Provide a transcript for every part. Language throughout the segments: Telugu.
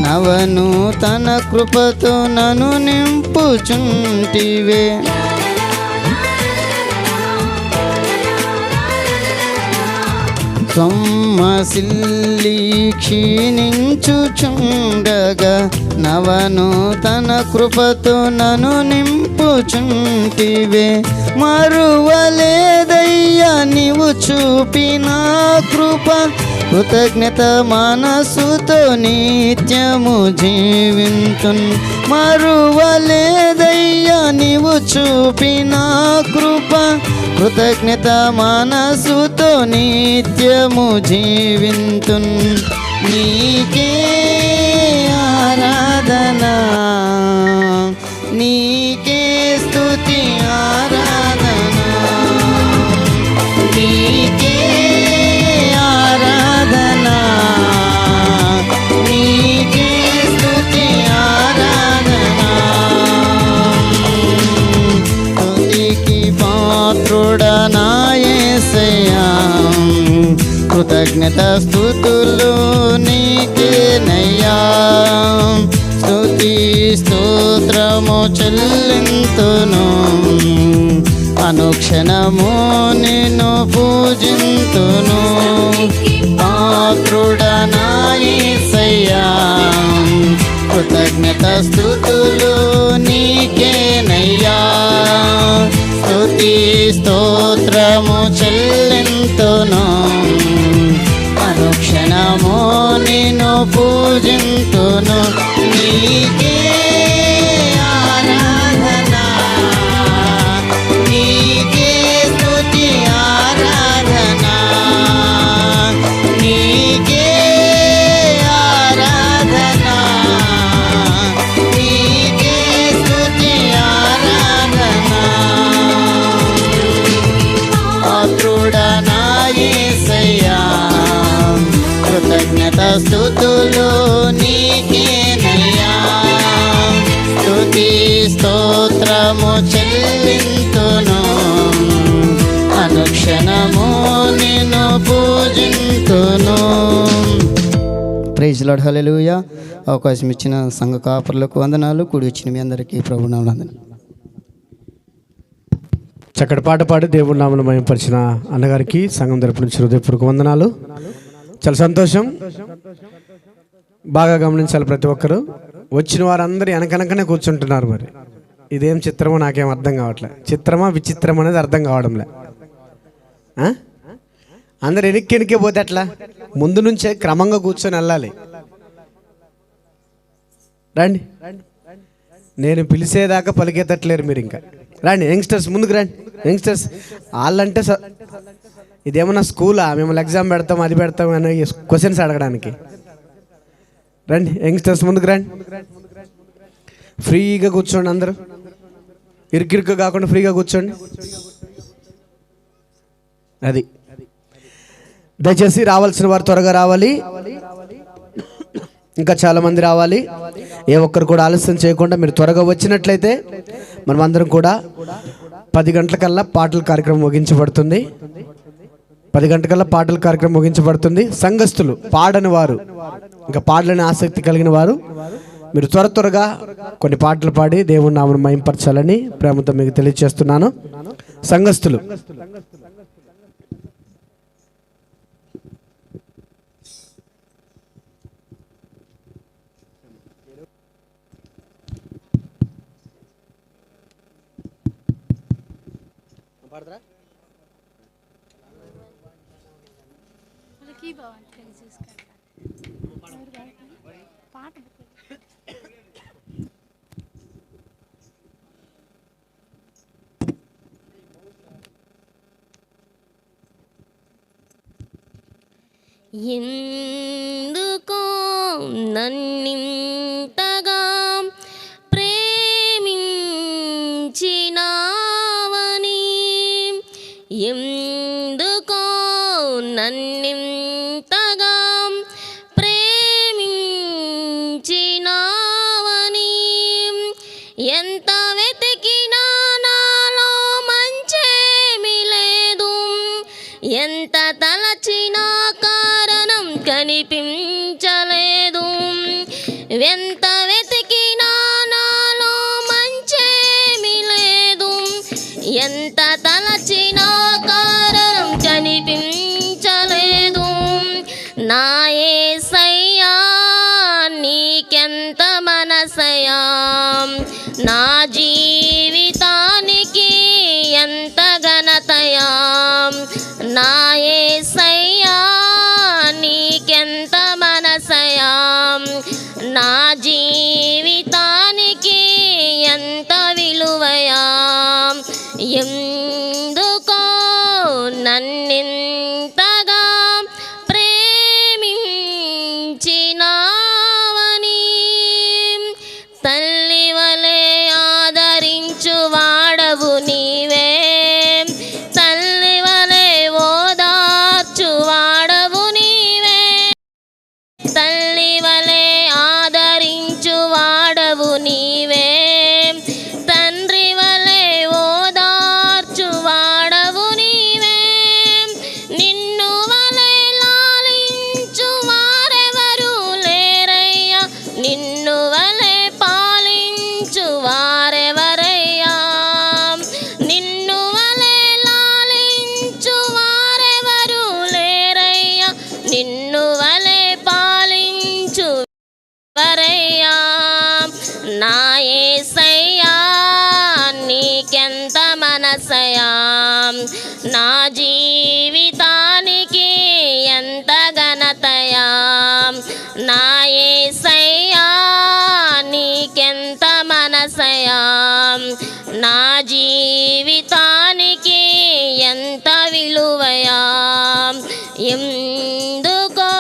నవనూతన కృపతో నన్ను నింపుచుంటివే. సొమ్మసిల్లి క్షీణించుచుండగా నవనూతన కృపతో నన్ను నింపుచుంటివే. మరువలేదయ్యా నీవు చూపిన కృప, కృతజ్ఞత మనసుతో నిత్యము జీవింతున్. మరువలేదయ్యా నీవు చూపిన కృప, కృతజ్ఞత మనసుతో నిత్యము జీవింతున్. నీకే ఆరాధన, నీకే స్తుతి ఆరాధన, నీకే ఆరాధన, నీకే స్తుతి ఆరాధన. స్తుతికి పాత్రుడనా యేసయ్యా, కృతజ్ఞత స్తుతులు నీకేనయ్యా. స్తుతి స్తోత్రము చెల్లింతును, అనుక్షణము నిన్ను పూజింతును. పాత్రుడనా యేసయ్యా, కృతజ్ఞత స్తుతులు నీకేనయ్యా. స్తుతి స్తోత్రము చెల్లింతును, అనుక్షణము నిన్ను పూజింతును. నీకే ఆరాధన, నీకే స్తుతి ఆరాధన, నీకే ఆరాధన, నీకే స్తుతి ఆరాధన. పాత్రుడనా యేసయ్యా, కృతజ్ఞత స్తుతులు నీకేనయ్యా. స్తుతి స్తోత్రము చెల్లింతును, అనుక్షణము నిన్ను పూజింతును. ప్రైజ్ లార్డ్, హల్లెలూయా. అవకాశం ఇచ్చిన సంఘ కాపరులకు వందనాలు. కూడి వచ్చిన మీ అందరికీ ప్రభునామమున వందనాలు. చక్కటి పాట పాడి దేవుడి నామమును మహిమపరిచిన అన్నగారికి సంఘం తరపు నుంచి హృదయపూర్వక వందనాలు. చాలా సంతోషం. బాగా గమనించాలి ప్రతి ఒక్కరు. వచ్చిన వారందరూ వెనకనే కూర్చుంటున్నారు. మరి ఇదేం చిత్రమో నాకేం అర్థం కావట్లే. చిత్రమా విచిత్రం అనేది అర్థం కావడంలే. అందరు వెనక్కి పోతే అట్లా ముందు నుంచే క్రమంగా కూర్చొని వెళ్ళాలి. రండి, నేను పిలిచేదాకా పలికేతట్లేరు మీరు. ఇంకా రండి యంగ్స్టర్స్, ముందుకు రండి యంగ్స్టర్స్. వాళ్ళంటే ఇదేమన్నా స్కూలా? మిమ్మల్ని ఎగ్జామ్ పెడతాం, అది పెడతాం అని క్వశ్చన్స్ అడగడానికి. రండి యంగ్స్టర్స్, ముందుకు రండి. ఫ్రీగా కూర్చోండి, అందరూ ఇరుకిరుకు కాకుండా ఫ్రీగా కూర్చోండి. అది దయచేసి రావాల్సిన వారు త్వరగా రావాలి. ఇంకా చాలామంది రావాలి. ఏ ఒక్కరు కూడా ఆలస్యం చేయకుండా మీరు త్వరగా వచ్చినట్లయితే మనం అందరం కూడా 10 గంటలకల్లా పాటల కార్యక్రమం ముగించబడుతుంది. 10 గంటలకల్లా పాటల కార్యక్రమం ముగించబడుతుంది. సంఘస్థులు, పాడని వారు, ఇంకా పాడలని ఆసక్తి కలిగిన వారు మీరు త్వరగా కొన్ని పాటలు పాడి దేవుని నామమును మహిమపరచాలని ప్రేమతో మీకు తెలియజేస్తున్నాను. సంఘస్థులు ఎందుకో నన్నింతగా ప్రేమించినావని, ఎందుకో నన్నింతగా ప్రేమించినావని, ఎంత వెతికినా నాలో మంచేమి లేదు, ఎంత తలచినా కారణం కనిపించలేదు. ఎంత వెతికినా నాలో మంచేమి లేదు, ఎంత తలచినా కారణం కనిపించలేదు. నా యేసయ్యా నీకెంత మనసయ్యా, నా జీవితానికి ఎంత ఘనతయా. నా యేసయ్యా నీకెంత మనసయా, నా జీవితానికి ఎంత విలువయా. ఎందుకో నన్నింతగా ప్రేమించినావని, తల్లి వలె ఆదరించు వాడవు నీవే, తల్లి వలె ఓదార్చు వాడవు నీవే, తల్లి వలె ఆదరించు వాడవు నీవే, తండ్రి వలె ఓదార్చు వాడవు నీవే. నిన్ను వలె లాలించు వారెవరు లేరయ్యా, నిన్ను వలె పాలించు వారెవరయ్యా, నిన్ను వలె లాలించు వారెవరు లేరయ్యా, నిన్ను వలె పాలించు వరయ్యా. నా యేసయ్యా నీకెంత మనసయా, నా జీవితానికి ఎంత ఘనతయా. నా యేసయ్యా నీకెంత మనసయా, నా జీవితానికి ఎంత విలువయా. ఎందుకో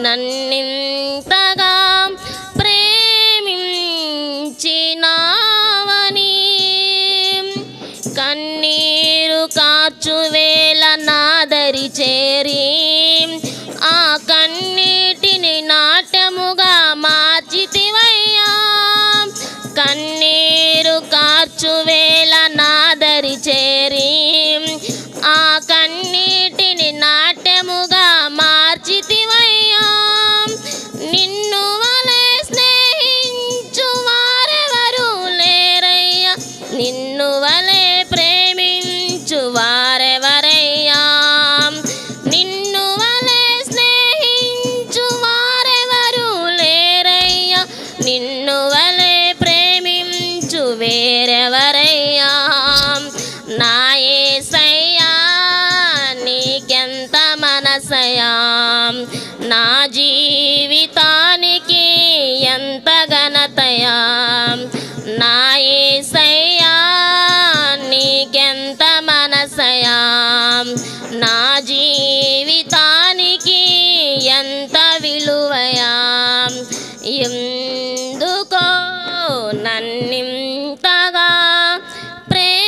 నన్నింతగా ప్రేమించినావని, కన్నీరు కార్చు వేళ నాదరి చేరి, ఆ కన్నీటిని నాట్యముగా మార్చితివయ్యా. కన్నీరు కార్చు వేళ నాదరి చేరి, ఆ కన్నీటిని నాట్యముగా మార్చితివయ్యా. నిన్ను వలె స్నేహించు వారెవరు లేరయ్యా, నిన్ను వలె ప్రేమించు వారెవరయ్యా, నిన్ను వలె స్నేహించు వారెవరు లేరయ్యా, నిన్ను వలె ప్రేమించు వేరెవరయ్యా. నా యేసయ్యా నీకెంత మనసయా, నా జీవితానికి ఎంత ఘనతయా. నా యేసయ్యా నీకెంత మనసయా, నా జీవితానికి ఎంత విలువయా. ఎందుకో నన్నింతగా ప్రేమించినావని,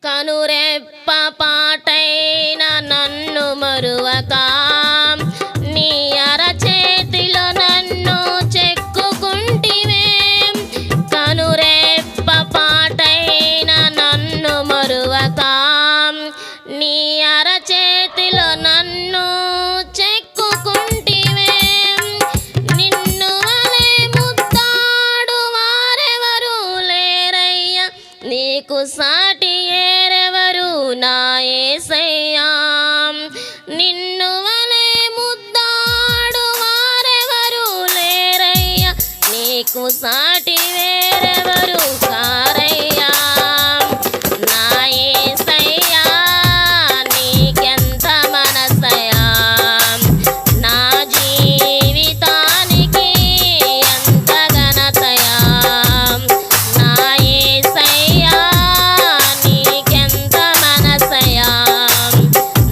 కనురెప్ప పాటైన నన్ను మరువక, నీ అరచేతిలో నన్ను చెక్కుకుంటివే. కనురెప్ప పాటైన నన్ను మరువక, నీ అరచేతిలో నన్ను చెక్కుకుంటివే. నిన్ను వలె ముద్దాడు వారెవరు లేరయ్యా, నీకు సాటి ఏరెవరు నా యేసయ్యా. నిన్ను వలె ముద్దాడు వారెవరు లేరయ్యా, నీకు సాటి వేరెవరు కారయ్యా. నా యేసయ్యా నీకెంత మనసయా, నా జీవితానికి ఎంత ఘనతయా. నా యేసయ్యా నీకెంత మనసయా,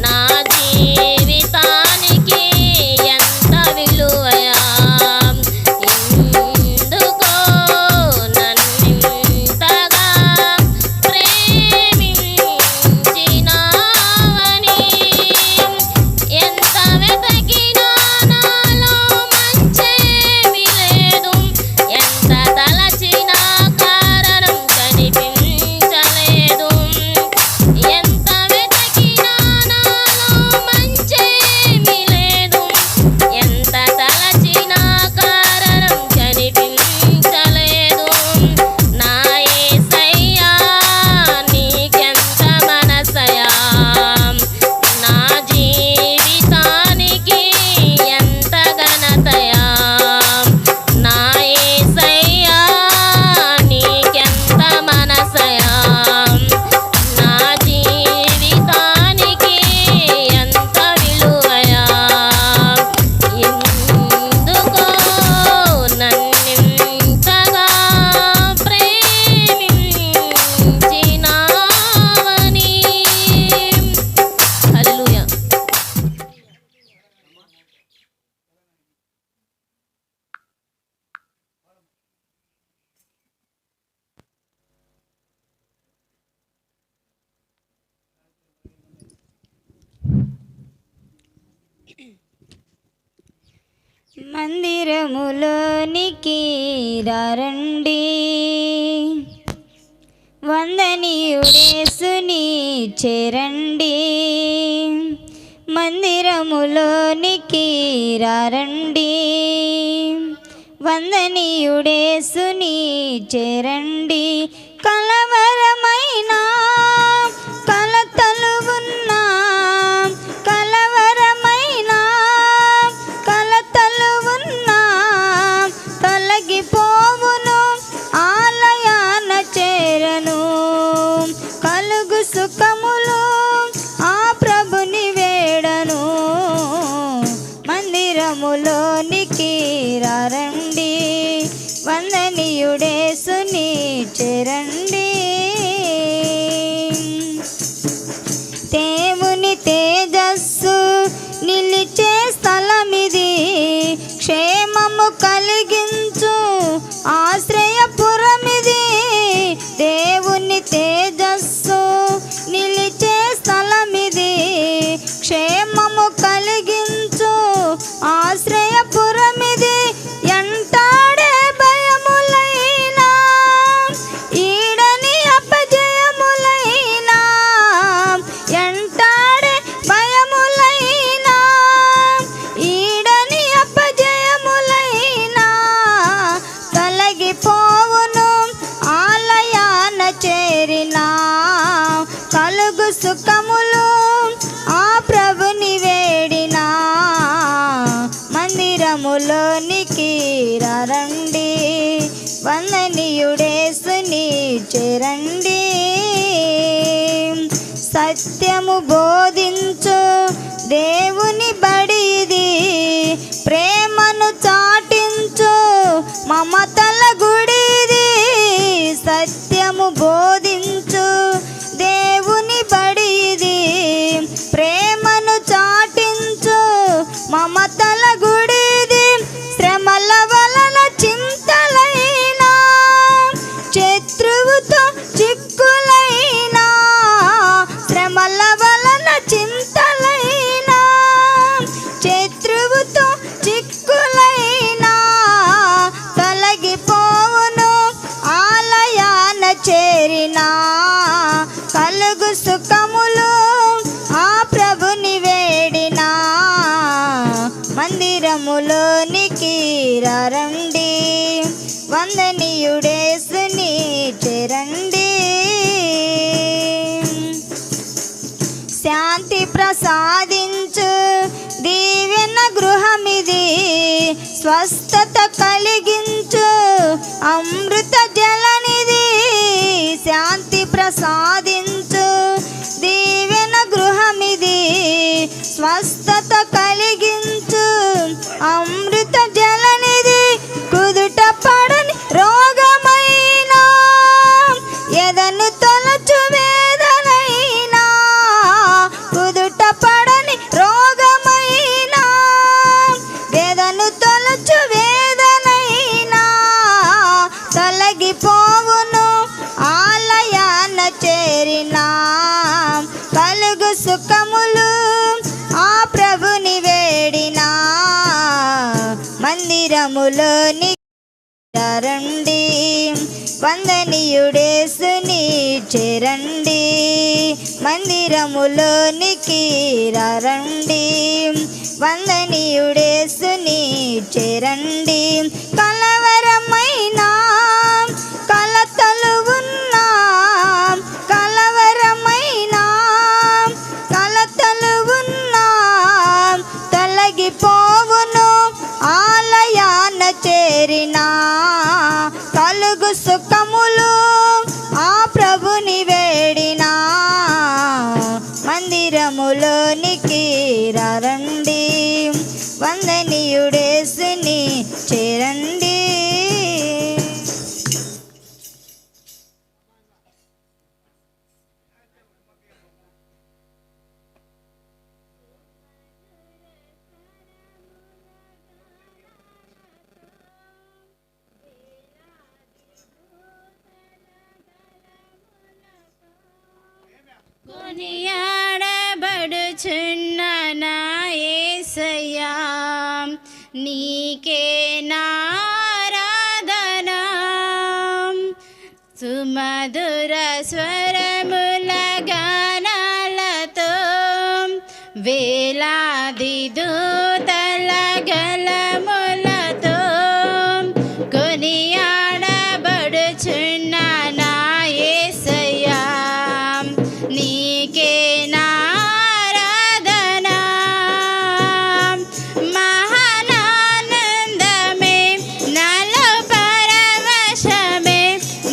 నా జీవితానికి ఎంత విలువయా. ఎందుకో మందిరములోనికి రండి, వందనీయుడేసుని చేరండి. మందిరములోనికి రండి, వందనీయుడేసుని చేరండి. కలవరమైన కలతలు ఉన్నా, కలవరమైన కలతలు ఉన్నా తొలగిపోవును, ఆలయాన చేరను. కలుగు సుఖములు ఆ ప్రభుని వేడను. మందిరములోనికి రండి, వందనీయుడేసుని చేరండి. దేవుని తేజస్సు నిలిచే స్థలమిది, క్షేమము కలిగించు ఆశ్రయపురమిది. దేవుని తేజస్సు నిలిచే స్థలమిది, క్షేమము కలిగించు ఆశ్రయపురమిది. ఎంటాడే భయములైనా, ఈడని అపజయములైనా, ఎంటాడే భయములైనా, ఈడని అపజయములైనా తొలగిపోవును, ఆలయాన చేరినా. కలుగు సుఖములు ఆ ప్రభుని వేడినా. మందిరములోనికి రండి, వందనీయుడేసుని చేరండి. సత్యము బోధించు దేవుని బడి ఇది, ప్రేమను చాటించు మమతల గుడి ఇది. సత్యము బోధించు దేవుని బడి ఇది, ప్రేమను చాటించు మమతల గుడి ఇది. శ్రమల వలన చింతలైనా, శత్రువుతో చిక్కులైనా, శ్రమల వలన చింతలైనా, శత్రువుతో చిక్కులైనా తొలగిపోవును, ఆలయాన చేరినా. కలుగు సుఖములు ఆ ప్రభుని వేడినా. మందిరములోనికి రండి, వందనీయుడేసుని చేరండి. శాంతి ప్రసాదించు దీవెన గృహమిది, స్వస్థత కలిగించు అమృత జలనిది. శాంతి ప్రసాదించు దీవెన గృహమిది, స్వస్థత కలిగించు అమృత జలనిది. కుదుట పడని రోగమైనా, ఎదను తొలచు వేదనైనా, కుదుట పడని రోగమైనా, వేదను తొలచు వేదనైనా తొలగిపోవును, ఆలయాన చేరినా. కలుగు సుఖములు ఆ ప్రభుని వేడినా. మందిరములోని రండి, వందనీయుడేసుని చేరండి. మందిరములోనికి రండి, వందనీయుడేసుని చేరండి. కలవరమైన కలతలు ఉన్నా, కలవరమైన కలతలు ఉన్నా తొలగిపోవును, ఆలయాన చేరినా. కలుగు సుఖములు ఆ ప్రభుని వేడినా. మందిరములోనికి రండి, వందనీయుడేసుని చేరండి. కొనియాడబడుచున్న నా నీకే నారాధనా సుమధుర స్వరముల గానాలతో వేలాది దూతల గలములతో కొనియాడబడుచున్న నా యేసయ్యా నీకే నారాధనా మహానానందమే నాలో పరవశమే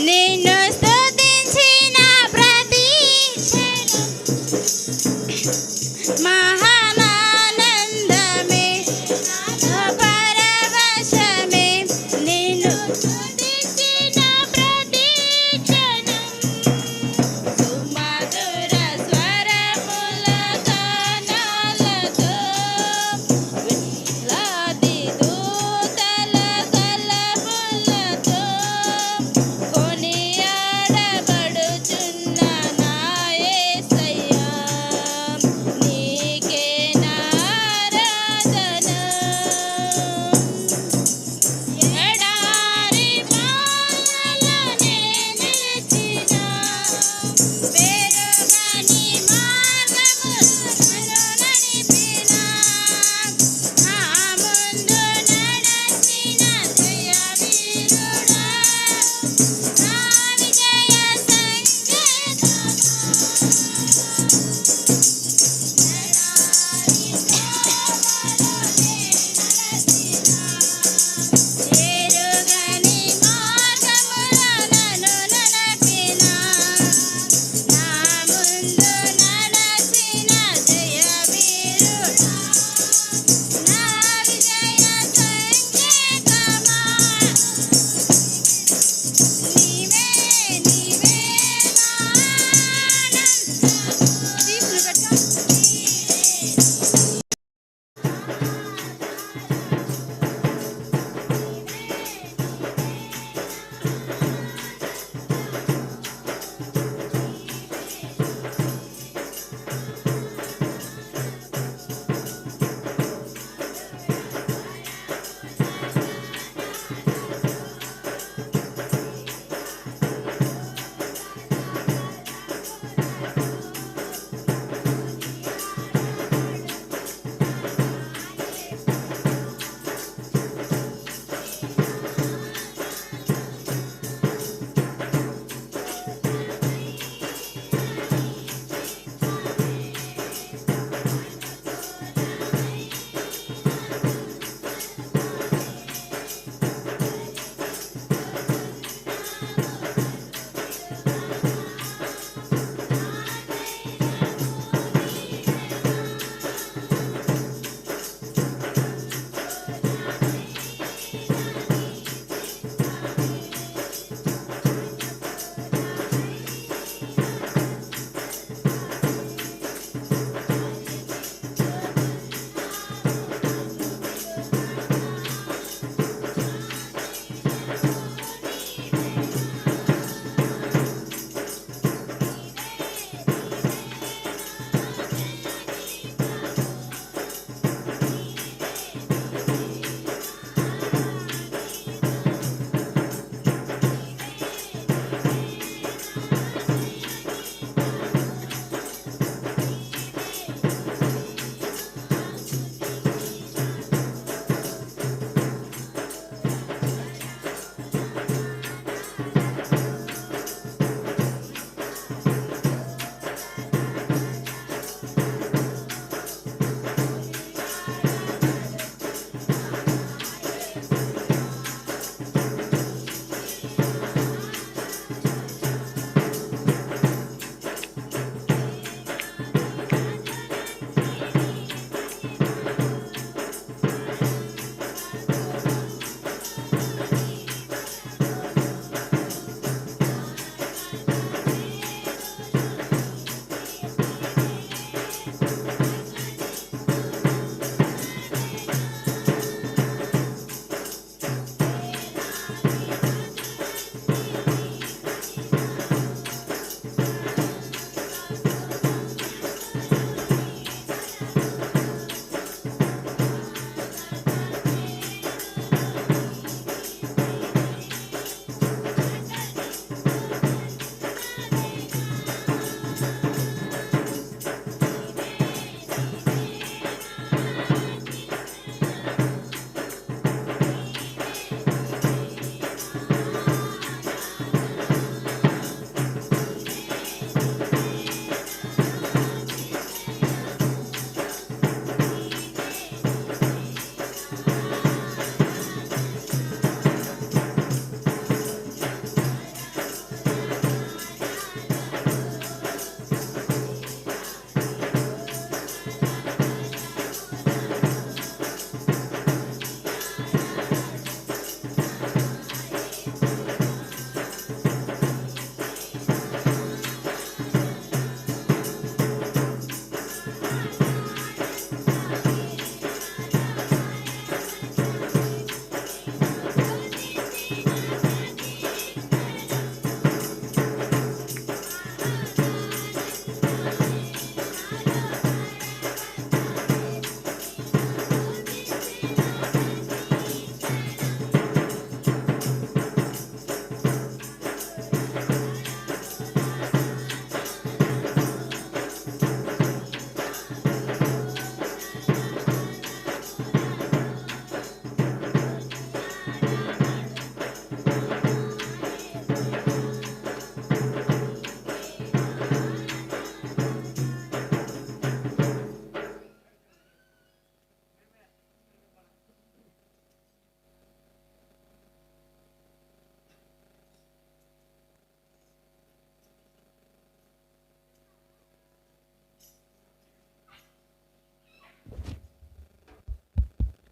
నిన్ను స్తుతించిన ప్రతి క్షణం మహానానందమే నాలో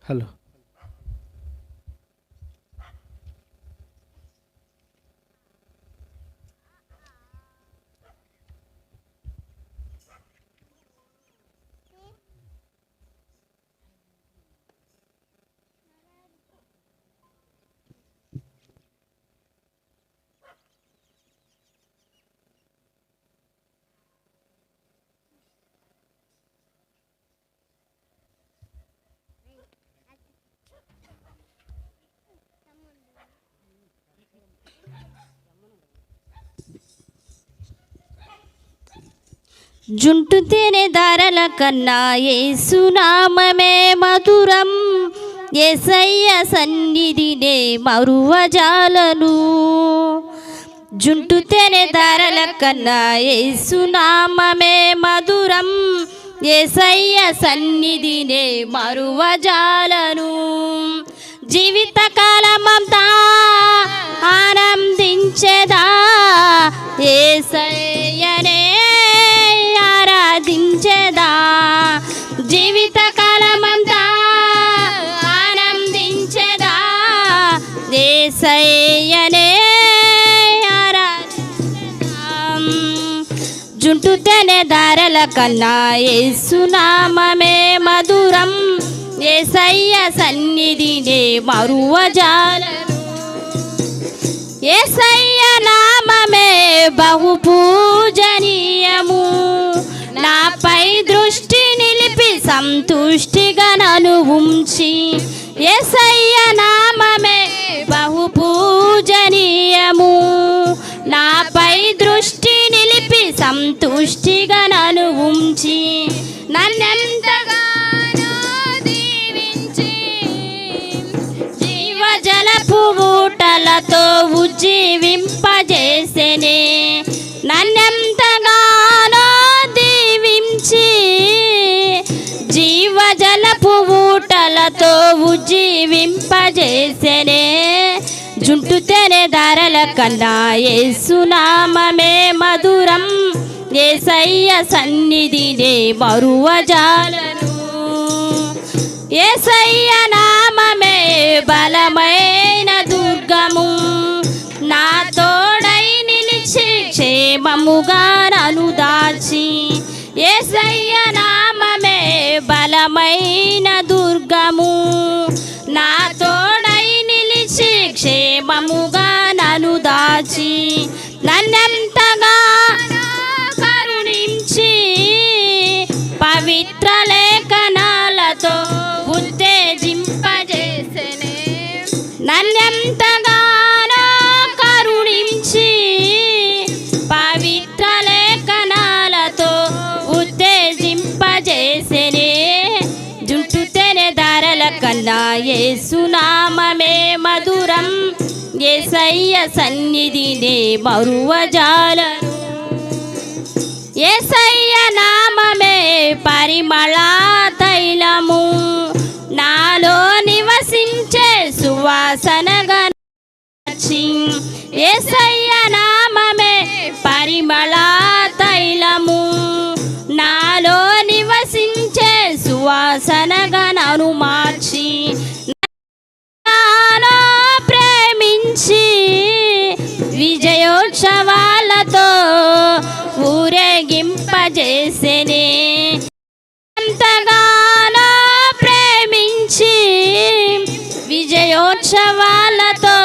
హలో. జుంటు తేనె ధారల కన్నా యేసునామమే మధురం, యేసయ్య సన్నిధినే మరువజాలను. జుంటు తేనె ధారల కన్నా యేసునామమే మధురం, యేసయ్య సన్నిధినే మరువజాలను. జీవితకాలమంతా ఆనందించెదా, యేసయ్యనే ఆరాధించెదా. జీవితకాలమంతా ఆనందించెదా, యేసయ్యనే ఆరాధించెదా. జుంటు తేనె ధారల కన్నా యేసునామమే మధురం, యేసయ్య సన్నిధినే మరువజాలను. యేసయ్య నామమే బహు పూజనీయము, నాపై దృష్టి నిలిపి సంతుష్టిగా నన్ను ఉంచి. యేసయ్య నామమే బహు పూజనీయము, నాపై దృష్టి నిలిపి సంతుష్టిగా నన్ను ఉంచి. నన్నెంతగానో దీవించి జీవజలపు ఊటలతో ఉజ్జీవింపజేసెనే. నన్నెంతగానో దీవించి జీవజలపు ఊటలతో ఉజ్జీవింపజేసెనే. జుంటు తేనె ధారల కన్నా యేసునామమే మధురం, యేసయ్య సన్నిధినే మరువజాలను. యేసయ్య నామమే బలమైన దుర్గము, నా తోడై నిలిచి క్షేమముగా నన్ను దాచి. యేసయ్య నామమే బలమైన దుర్గము, నా తోడై నిలిచి క్షేమముగా నన్ను దాచి. నన్నెంతగానో కరుణించి పవిత్ర లేఖనాలతో ఉత్తేజింపజేసెనే. నన్నెంతగానో కరుణించి పవిత్ర లేఖనాలతో ఉత్తేజింపజేసెనే. జుంటు తేనె ధారల కన్నా యేసునామమే మధురం, యేసయ్య సన్నిధినే మరువజాలను. యేసయ్య నామమే పరిమళ తైలము, నాలో నివసించే సువాసనగా నచ్చి. యేసయ్య నామమే పరిమళ తైలము, నాలో నివసించే సువాసనగా నన్ను మార్చి. నాలో ప్రేమించి విజయోత్సవాలతో ఊరేగింపజేసెనే. ఎంతగానో ప్రేమించి విజయోత్సవాలతో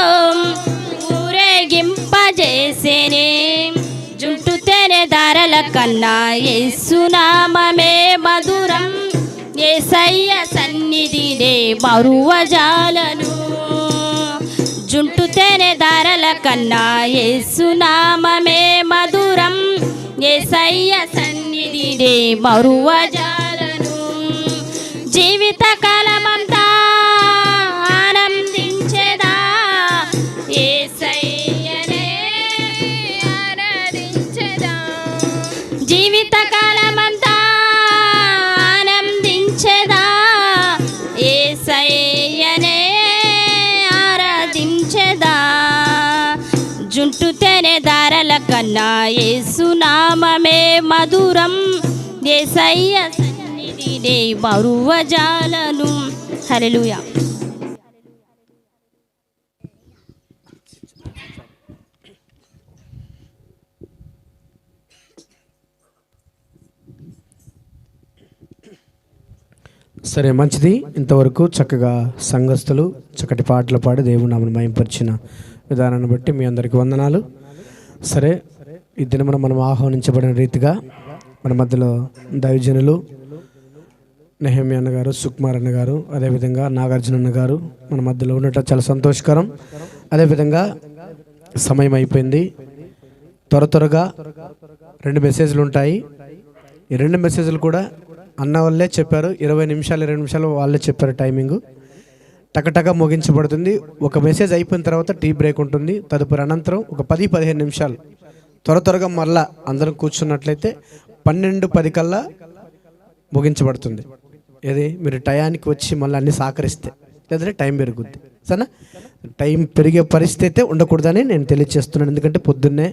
ఊరేగింపజేసెనే. జుంటు తేనె ధారల కన్నా యేసునామమే మధురం, యేసయ్య సన్నిధినే మరువజాలను. జుంటు తేనె ధారల కన్నా యేసునామమే మధురం, యేసయ్య సన్నిధినే మరువజాలను. జీవితకాలమంతా ఆనందించెదా, యేసయ్యనే ఆరాధించెదా. జీవితకాలమంతా ఆనందించెదా, యేసయ్యనే ఆరాధించెదా. జుంటు తేనె ధారల కన్నా యేసునామమే మధురం, యేసయ్య సన్నిధినే మరువజాలను. హల్లెలూయా. సరే, మంచిది. ఇంతవరకు చక్కగా సంఘస్థులు చక్కటి పాటలు పాడి దేవుని నామమును మహిమపరిచిన విధానాన్ని బట్టి మీ అందరికీ వందనాలు. సరే, ఈ దినమున మనం ఆహ్వానించబడిన రీతిగా మన మధ్యలో దైవజనులు నెహమ్యా అన్న గారు, సుకుమార్ అన్న గారు, అదేవిధంగా నాగార్జున అన్న గారు మన మధ్యలో ఉండటం చాలా సంతోషకరం. అదేవిధంగా సమయం అయిపోయింది. త్వరగా 2 మెసేజ్లు ఉంటాయి. ఈ 2 మెసేజ్లు కూడా అన్న వాళ్ళే చెప్పారు. 20 నిమిషాలు వాళ్ళే చెప్పారు టైమింగు. టకటక ముగించబడుతుంది. ఒక మెసేజ్ అయిపోయిన తర్వాత టీ బ్రేక్ ఉంటుంది. తదుపరి అనంతరం ఒక 10-15 నిమిషాలు త్వరగా మళ్ళా అందరం కూర్చున్నట్లయితే 12:10 కల్లా ముగించబడుతుంది. ఏది మీరు టయానికి వచ్చి మళ్ళీ అన్ని సహకరిస్తే, లేదంటే టైం పెరుగుద్ది. సరేనా? టైం పెరిగే పరిస్థితి అయితే ఉండకూడదని నేను తెలియజేస్తున్నాను. ఎందుకంటే పొద్దున్నే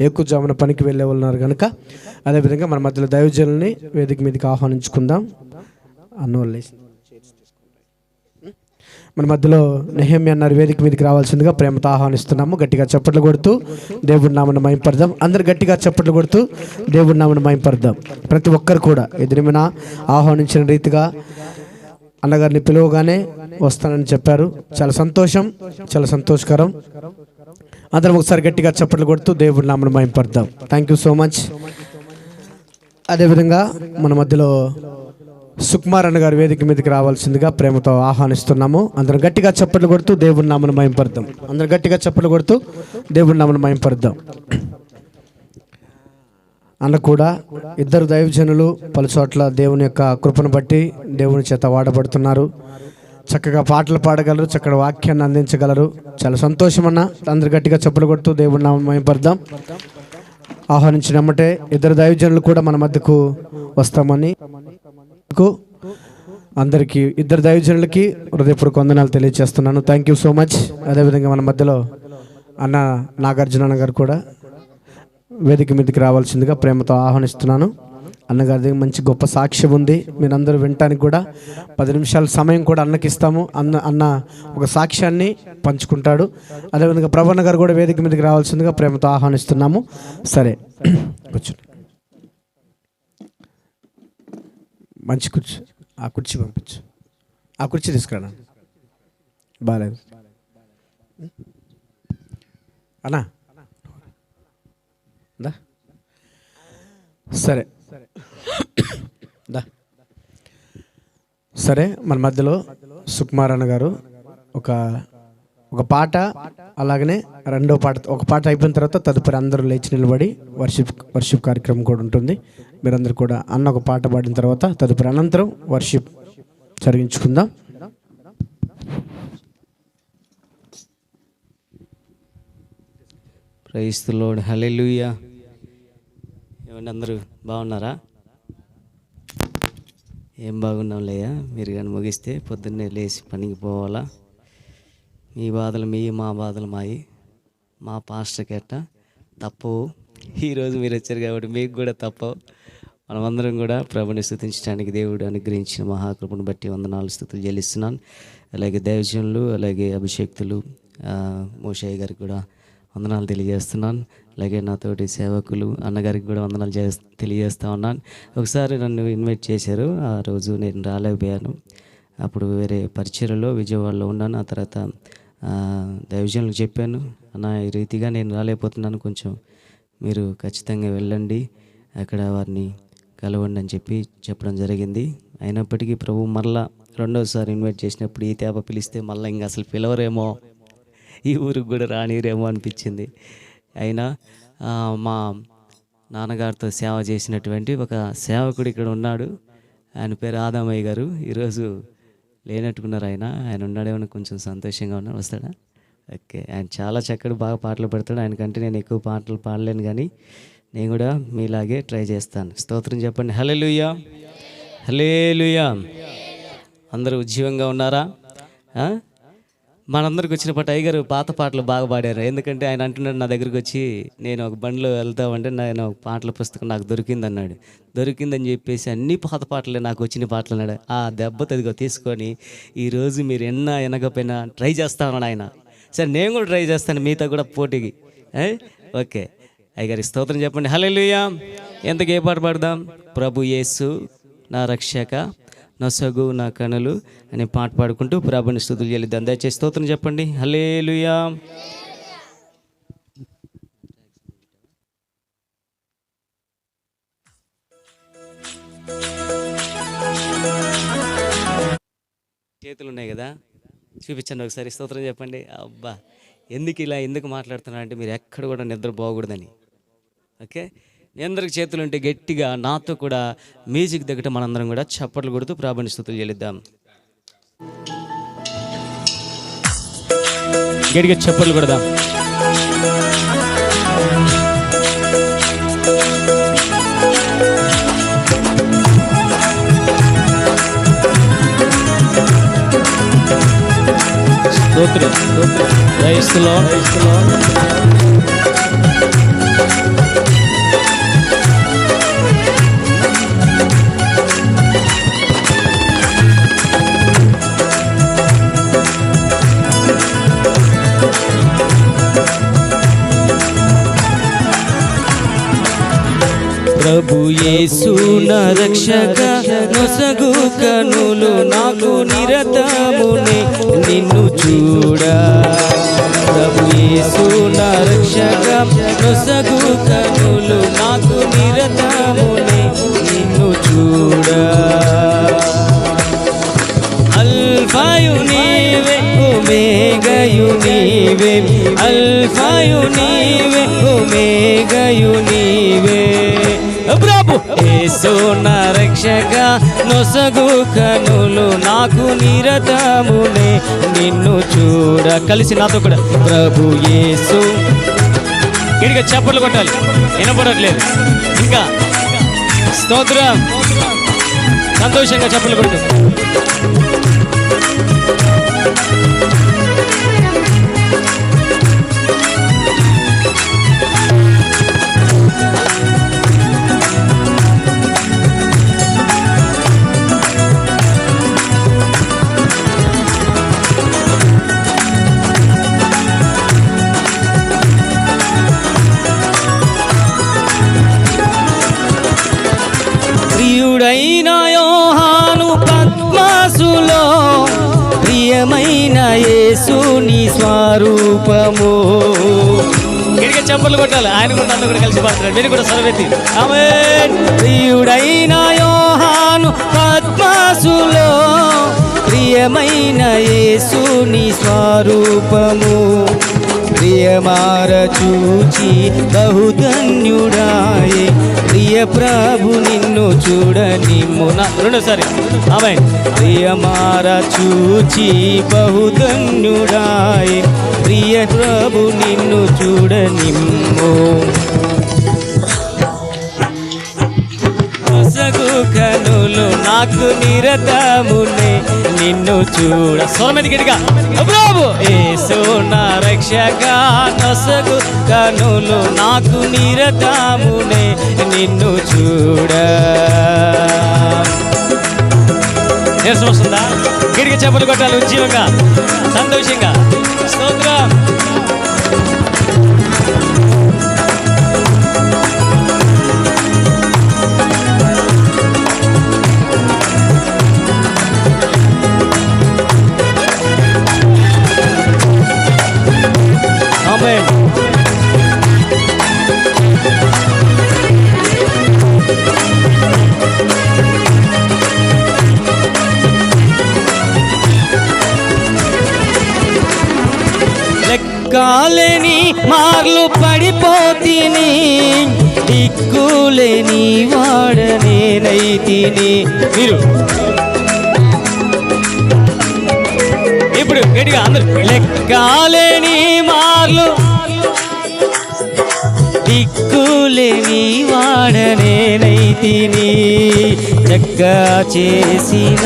ఎక్కువజామున పనికి వెళ్ళే వాళ్ళు ఉన్నారు కనుక. అదేవిధంగా మన మధ్యలో దైవజనుల్ని వేదిక మీదకి ఆహ్వానించుకుందాం. అన్నోళ్ళు మన మధ్యలో నెహమ్యా అన్నారు వేదిక మీదకి రావాల్సిందిగా ప్రేమతో ఆహ్వానిస్తున్నాము. గట్టిగా చప్పట్లు కొడుతూ దేవుడి నామమును మహిమపరదాం. అందరు గట్టిగా చప్పట్లు కొడుతూ దేవుడి నామమును మహిమపరదాం. ప్రతి ఒక్కరు కూడా ఎదురుమిన ఆహ్వానించిన రీతిగా అన్నగారిని పిలువగానే వస్తానని చెప్పారు. చాలా సంతోషం, చాలా సంతోషకరం. అందరం ఒకసారి గట్టిగా చప్పట్లు కొడుతూ దేవుడి నామమును మహిమపరదాం. Thank you so much. అదేవిధంగా మన మధ్యలో సుకుమార్ అన్న గారు వేదిక మీదకి రావాల్సిందిగా ప్రేమతో ఆహ్వానిస్తున్నాము. అందరం గట్టిగా చప్పట్లు కొడుతూ దేవుడి నామమును మహిమపరదాం. అందరం గట్టిగా చప్పట్లు కొడుతూ దేవుడి నామమును మహిమపరదాం. అన్న కూడా ఇద్దరు దైవజనులు పలు చోట్ల దేవుని యొక్క కృపను బట్టి దేవుని చేత వాడబడుతున్నారు. చక్కగా పాటలు పాడగలరు, చక్కగా వాక్యాన్ని అందించగలరు. చాలా సంతోషం అన్న. అందరు గట్టిగా చప్పట్లు కొడుతూ దేవుడి నామమును మహిమపరదాం. ఆహ్వానించినమ్మటే ఇద్దరు దైవజనులు కూడా మన మధ్యకు వస్తామని అందరికీ, ఇద్దరు దైవజనులకి హృదయపూర్వక వందనాలు తెలియజేస్తున్నాను. Thank you so much. అదేవిధంగా మన మధ్యలో అన్న నాగార్జున అన్న గారు కూడా వేదిక మీదకి రావాల్సిందిగా ప్రేమతో ఆహ్వానిస్తున్నాను. అన్నగారి మంచి గొప్ప సాక్ష్యం ఉంది. మీరందరూ వినటానికి కూడా 10 నిమిషాల సమయం కూడా అన్నకి ఇస్తాము. అన్న ఒక సాక్ష్యాన్ని పంచుకుంటాడు. అదేవిధంగా ప్రభన్న గారు కూడా వేదిక మీదకి రావాల్సిందిగా ప్రేమతో ఆహ్వానిస్తున్నాము. సరే, కూర్చోండి. మంచి కుర్చీ, ఆ కుర్చీ పంపించు. ఆ కుర్చీ తీసుకురా. బాగాలేదు అన్నా. సరే సరే, మన మధ్యలో సుకుమార్ అన్న గారు ఒక పాట, అలాగనే రెండో పాట, ఒక పాట అయిపోయిన తర్వాత తదుపరి అందరూ లేచి నిలబడి వర్షిప్ కార్యక్రమం కూడా ఉంటుంది. మీరందరూ కూడా అన్న ఒక పాట పాడిన తర్వాత తదుపరి అనంతరం వర్షిప్ జరిగించుకుందాం. Praise the Lord. హల్లెలూయా. ఏమండి, అందరూ బాగున్నారా? ఏం బాగున్నాంలేయా. మీరు కానీ ముగిస్తే పొద్దున్నే లేచి పనికి పోవాలా. మీ బాధలు మీ, మా బాధలు మాయి. మా పాస్టర్కి ఎట్ట తప్పవు. ఈరోజు మీరు వచ్చారు కాబట్టి మీకు కూడా తప్పవు. మనమందరం కూడా ప్రభుని స్తుతించడానికి దేవుడు అనుగ్రహించిన మహాకృపను బట్టి వందనాలు, స్తుతులు చెల్లిస్తున్నాను. అలాగే దైవజనులు, అలాగే అభిషేక్తులు మోషయ్య గారికి కూడా వందనాలు తెలియజేస్తున్నాను. అలాగే నాతోటి సేవకులు అన్నగారికి కూడా వందనాలు తెలియజేస్తూ ఉన్నాను. ఒకసారి నన్ను ఇన్వైట్ చేశారు. ఆ రోజు నేను రాలేకపోయాను. అప్పుడు వేరే పరిచర్యలో విజయవాడలో ఉన్నాను. ఆ తర్వాత దైవజనులకు చెప్పాను, అన్న ఈ రీతిగా నేను రాలేకపోతున్నాను, కొంచెం మీరు ఖచ్చితంగా వెళ్ళండి, అక్కడ వారిని కలవండి అని చెప్పడం జరిగింది. అయినప్పటికీ ప్రభు మరలా రెండోసారి ఇన్వైట్ చేసినప్పుడు ఈ తేప పిలిస్తే మళ్ళీ ఇంకా అసలు పిలవరేమో, ఈ ఊరికి కూడా రానిరేమో అనిపించింది. అయినా మా నాన్నగారితో సేవ చేసినటువంటి ఒక సేవకుడు ఇక్కడ ఉన్నాడు. ఆయన పేరు ఆదామయ్య గారు. ఈరోజు లేనట్టుకున్నారు. ఆయన ఉన్నాడేమో కొంచెం సంతోషంగా ఉన్నాడు. వస్తాడా? ఓకే. ఆయన చాలా చక్కటి బాగా పాటలు పెడతాడు. ఆయనకంటే నేను ఎక్కువ పాటలు పాడలేను, కానీ నేను కూడా మీలాగే ట్రై చేస్తాను. స్తోత్రం చెప్పండి. హల్లెలూయా, హల్లెలూయా. అందరూ ఉజ్జీవంగా ఉన్నారా? మనందరికి వచ్చిన పాట అయ్యగారు పాత పాటలు బాగా పాడారు. ఎందుకంటే ఆయన అంటున్నాడు నా దగ్గరికి వచ్చి, నేను ఒక బండిలో వెళ్తామంటే నేను ఒక పాటల పుస్తకం నాకు దొరికింది అన్నాడు. దొరికిందని చెప్పేసి అన్ని పాత పాటలే నాకు వచ్చిన పాటలు అన్నాడు. ఆ దెబ్బ తదిగో తీసుకొని ఈరోజు మీరు ఎనకపోయినా ట్రై చేస్తా ఉన్నాడు ఆయన. సరే నేను కూడా ట్రై చేస్తాను మీతో కూడా పోటీకి. ఓకే అయ్యగారి స్తోత్రం చెప్పండి. హల్లెలూయా. ఎంతకు ఏ పాట పాడదాం? ప్రభు యేసు నా రక్షక నొసగు నా కనులు అనే పాట పాడుకుంటూ ప్రభుని స్తుతులు చెల్లిద్దాం. దయచేసి స్తోత్రం చెప్పండి. హల్లెలూయా. చేతులు ఉన్నాయి కదా, చూపించండి ఒకసారి. స్తోత్రం చెప్పండి. అబ్బా ఎందుకు మాట్లాడుతున్నా అంటే మీరు ఎక్కడ కూడా నిద్ర పోకూడదని. ఓకే, మీ అందరికి చేతులు ఉంటే గట్టిగా నాతో కూడా మ్యూజిక్ దగ్గర మనందరం కూడా చప్పట్లు కొడుతూ ప్రభుని స్తుతులు చెల్లిద్దాం. గట్టిగా చప్పట్లు కొడదాం. స్తోత్రం క్రైస్తలో ప్రభు యేసు నా రక్షక నొసగు కనులు నాకు నిరతమునే నిన్ను చూడా. ప్రభు యేసు నా రక్షక నొసగు కనులు నాకు నిరతమునే నిన్ను చూడా. అల్ఫాయు నీవే ఒమేగయు నీవే, అల్ఫాయు నీవే ఒమేగయు నీవే. ప్రభు యేసు నా రక్షక నొసగు కనులు నాకు నిరతమునే నిన్ను చూడ. కలిసి నాతో కూడా ప్రభు యేసు. గట్టిగా చప్పట్లు కొట్టాలి, వినపడట్లేదు ఇంకా. స్తోత్రం, సంతోషంగా చప్పట్లు కొట్టు. ప్రియుడైన యోహాను పద్మాసులో ప్రియమైన యేసుని స్వరూపము. గట్టిగా చప్పట్లు కొట్టాలి, ఆయన కూడా అందరూ కూడా కలిసి పాడుతున్నారు. మీరు కూడా సర్వెత్తి ఆమేన్. ప్రియుడైన యోహాను పద్మాసులో ప్రియమైన యేసుని స్వరూపము. ప్రియమార చూచి బహుధన్యుడాయే, ప్రియ ప్రభు నిన్ను చూడనిమ్ము. రెండోసారి ఆమేన్. ప్రియమార చూచి బహుధన్యుడాయే, ప్రియ ప్రభు నిన్ను చూడనిమ్ము. నొసగు కనులు నాకు నిరతమునే నిన్ను చూడ. సోమది గట్టిగా ప్రభు యేసు నా రక్షక నొసగు కనులు నాకు నిరతమునే నిన్ను చూడ. నీరసం వస్తుందా? గట్టిగా చెప్పులు కొట్టాలి, ఉద్యమంగా సంతోషంగా. స్తోత్రం. లెక్కాలేని మార్లు పడిపోతిని, దిక్కులేని వాడనేనైతిని. మీరు ఇప్పుడు గట్టిగా అందరు. లెక్కాలేని మార్లు దిక్కులేని లేని వాడనేనైతిని, చక్కగా చేసిన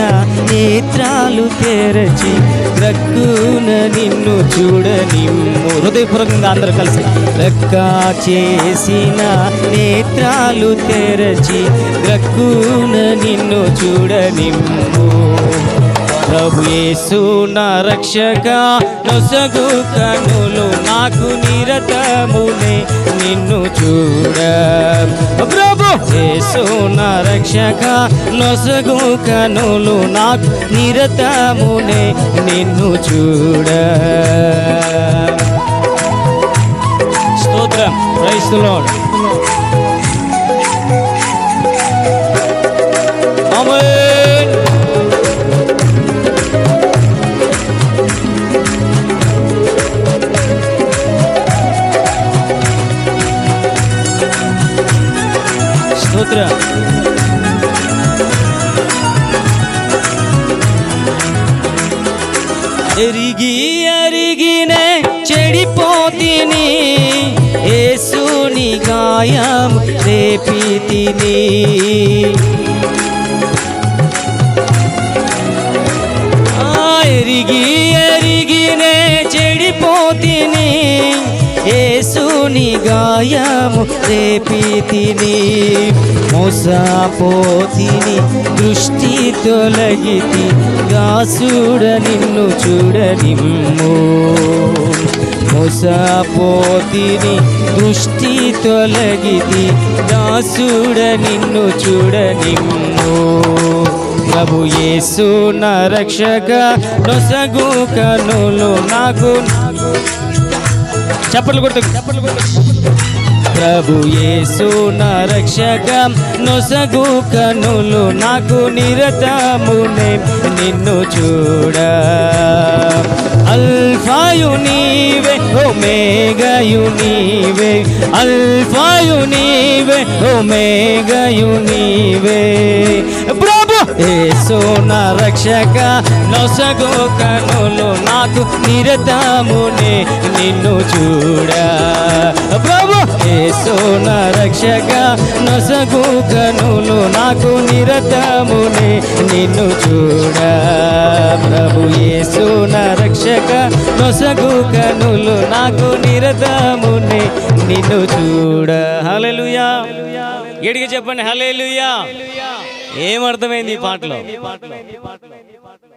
నేత్రాలు తెరచి రక్కున నిన్ను చూడనిమ్ము. హృదయపూర్వకంగా అందరూ కలిసి చక్కగా చేసిన నేత్రాలు తెరచి రక్కున నిన్ను చూడనిమ్ము. ప్రభు యేసు నా రక్షక, నొసగు కనులు నాకు నిరతమునే నిన్ను చూడ. ప్రభు యేసు నా రక్షక, నొసగు కనులు నాకు నిరతమునే నిన్ను చూడ. స్తోత్రం. Praise the Lord. ఆమేన్. స్తోత్రం. ఎరిగినే చెడిపోతిని, యేసుని గాయం రేపితిని. ఎరిగినే చెడిపోతిని, యేసుని గాయము రేపితిని. మోసపోతిని, దృష్టి తొలగితి, దాసుడ నిన్ను చూడనిమ్ము. మోసపోతిని, దృష్టి తొలగితి, దాసుడ నిన్ను చూడనిమ్ము. ప్రభు యేసు నా రక్షక, నొసగు కనులు నాకు. చప్పట్లు కొట్టు. ప్రభు యేసు నా రక్షక, నొసగు కనులు నాకు నిరతమునే నిన్ను చూడ. అల్ఫాయు నీవే, ఒమేగాయు నీవే, అల్ఫాయు నీవే, ఒమేగాయు నీవే. ప్రభు యేసు నా రక్షక, నొసగు కనులు నాకు నిరతమునే నిన్ను చూడ. ప్రభు యేసు నా రక్షక, నొసగు కనులు నాకు నిరతమునే నిన్ను చూడ. ప్రభు యేసు నా రక్షక, నొసగు కనులు నాకు నిరతమునే నిన్ను చూడ. హల్లెలూయా. గట్టిగా చెప్పండి హల్లెలూయా. ఏమర్థమైంది ఈ పాటలో?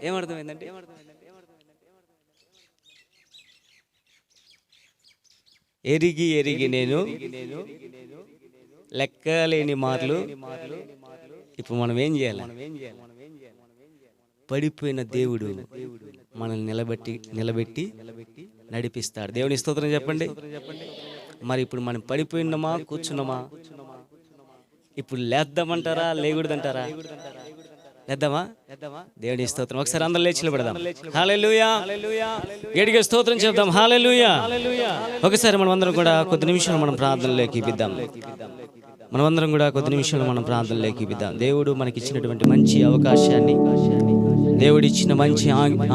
ఏమర్థమైందండి? ఎరిగి నేను లెక్కలేని మార్లు. ఇప్పుడు మనం ఏం చేయాలి? పడిపోయిన దేవుడు మనల్ని నిలబెట్టి నడిపిస్తాడు. దేవుని స్తోత్రం చెప్పండి. మరి ఇప్పుడు మనం పడిపోయినామా, కూర్చున్నామా? ఇప్పుడు లేద్దామంటారా, లేకూడదంటారా? లేద్దామా? దేవుని స్తోత్రం. ఒకసారి అందరూ లేచి నిలబడదాం. హల్లెలూయా. గట్టిగా స్తోత్రం చెప్దాం. హల్లెలూయా. ఒకసారి మనం అందరం కూడా కొద్ది నిమిషాలు మనం ప్రార్థనలోకి ఇద్దాం. మనమందరం కూడా కొద్ది నిమిషాలు మనం ప్రార్థనలోకి ఇద్దాం. దేవుడు మనకి ఇచ్చినటువంటి మంచి అవకాశాన్ని, దేవుడు ఇచ్చిన మంచి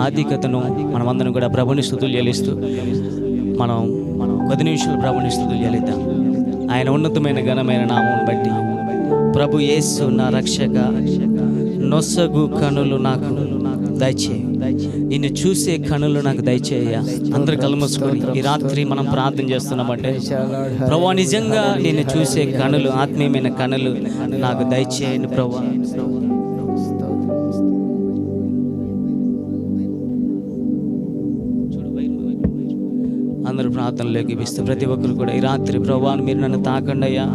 ఆధిక్యతను మనమందరం కూడా ప్రభుని స్తుతులు చెల్లిస్తూ మనం కొద్ది నిమిషాలు ప్రభుని స్తుతులు చెల్లిద్దాం. ఆయన ఉన్నతమైన ఘనమైన నామమును బట్టి. ప్రభు యేసు నా రక్షక, నొసగు కనులు నాకు దయచేయి, నిన్ను చూసే కనులు నాకు దయచేయ. అందరు కళ్ళు మూసుకొని ఈ రాత్రి మనం ప్రార్థన చేస్తున్నామంటే, ప్రభు నిజంగా నిన్ను చూసే కనులు, ఆత్మీయమైన కనులు నాకు దయచేయండి ప్రభు. అందరూ ప్రార్థనలోకి ఇస్తూ ప్రతి ఒక్కరు కూడా ఈ రాత్రి ప్రభు మీరు నన్ను తాకండి అయ్యా,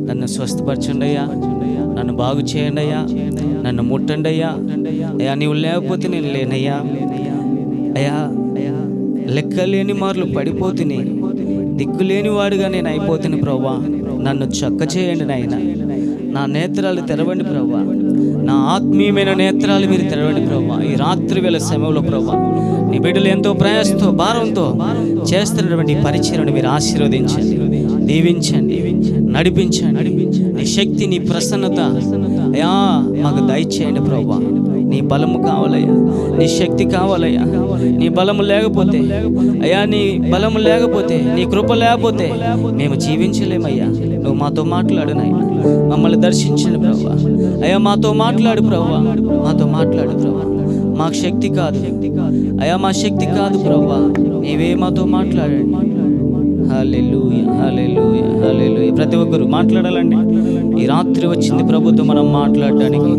నన్ను స్వస్థపరచండి అయ్యా, నన్ను బాగు చేయండి అయ్యా, నన్ను ముట్టండి అయ్యా. అయ్యా నీవు లేకపోతే నేను లేనయ్యా. అయ్యా లెక్కలేని మార్లు పడిపోతుని, దిక్కులేని వాడుగా నేను అయిపోతుని ప్రభా. నన్ను చక్క చేయండి నాయన. నా నేత్రాలు తెరవండి ప్రభా, నా ఆత్మీయమైన నేత్రాలు మీరు తెరవండి ప్రభా. ఈ రాత్రి వేళ సమయంలో ప్రభా నీ బిడ్డలు ఎంతో ప్రయాసంతో భారంతో చేస్తున్నటువంటి పరిచయను మీరు ఆశీర్వదించండి, దీవించండి, నడిపించండి. నీ శక్తి, నీ ప్రసన్నత అయ్యా మాకు దయచేయండి ప్రభా. నీ బలము కావాలయ్యా, నీ శక్తి కావాలయ్యా. నీ బలము లేకపోతే అయ్యా, నీ బలము లేకపోతే, నీ కృప లేకపోతే మేము జీవించలేమయ్యా. నువ్వు మాతో మాట్లాడు నాయన, మమ్మల్ని దర్శించండి ప్రభువా. అయ్యా మాతో మాట్లాడు ప్రభువా, మాతో మాట్లాడు ప్రభువా. మాకు శక్తి కాదు అయ్యా, మా శక్తి కాదు ప్రభువా, నీవే మాతో మాట్లాడండి. హల్లెలూయా, హల్లెలూయా, హల్లెలూయా. ప్రతి ఒక్కరు మాట్లాడాలండి. ఈ రాత్రి వచ్చింది ప్రభుతో మనం మాట్లాడడానికి,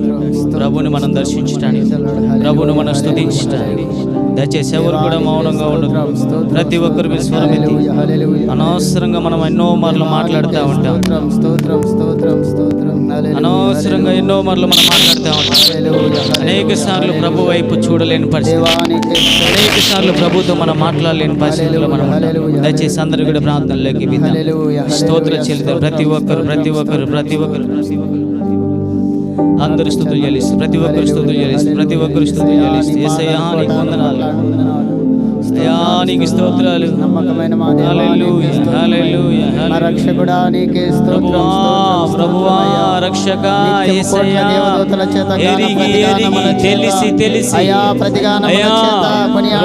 ప్రభుని మనం దర్శించడానికి, ప్రభుని మనం స్తుతించడానికి. దయచేసి ఎవరు కూడా మౌనంగా ఉండదు. ప్రతి ఒక్కరు మీ స్వరం ఎత్తి. అనవసరంగా మనం ఎన్నో మార్లు మాట్లాడుతూ ఉంటాం, అనవసరంగా ఎన్నో మార్లు మనం మాట్లాడుతూ ఉంటాం. అనేక సార్లు ప్రభు వైపు చూడలేని పరిస్థితి, అనేక సార్లు ప్రభుతో మనం మాట్లాడలేని పరిస్థితుల్లో మనం ఉంటాం. దయచేసి అందరూ కూడా ప్రార్థనలోకి విద్దాం. స్తోత్ర చెల్లిద్దాం. ప్రతి ఒక్కరు అందరు స్తుతులు చెల్లిస్తూ, ప్రతి ఒక్కరు స్తుతులు చెల్లిస్తూ, ప్రతి ఒక్కరు స్తుతులు చెల్లిస్తూ. యేసయ్యా నీకు వందనాలు, అయ్యా నీకు స్తోత్రాలు. నమ్మకమైన మా దేవా, హల్లెలూయా, హల్లెలూయా, మా రక్షకుడా నీకే స్తోత్రం, ప్రభువా రక్షక యేసయ్యా, తెలిసి అయ్యా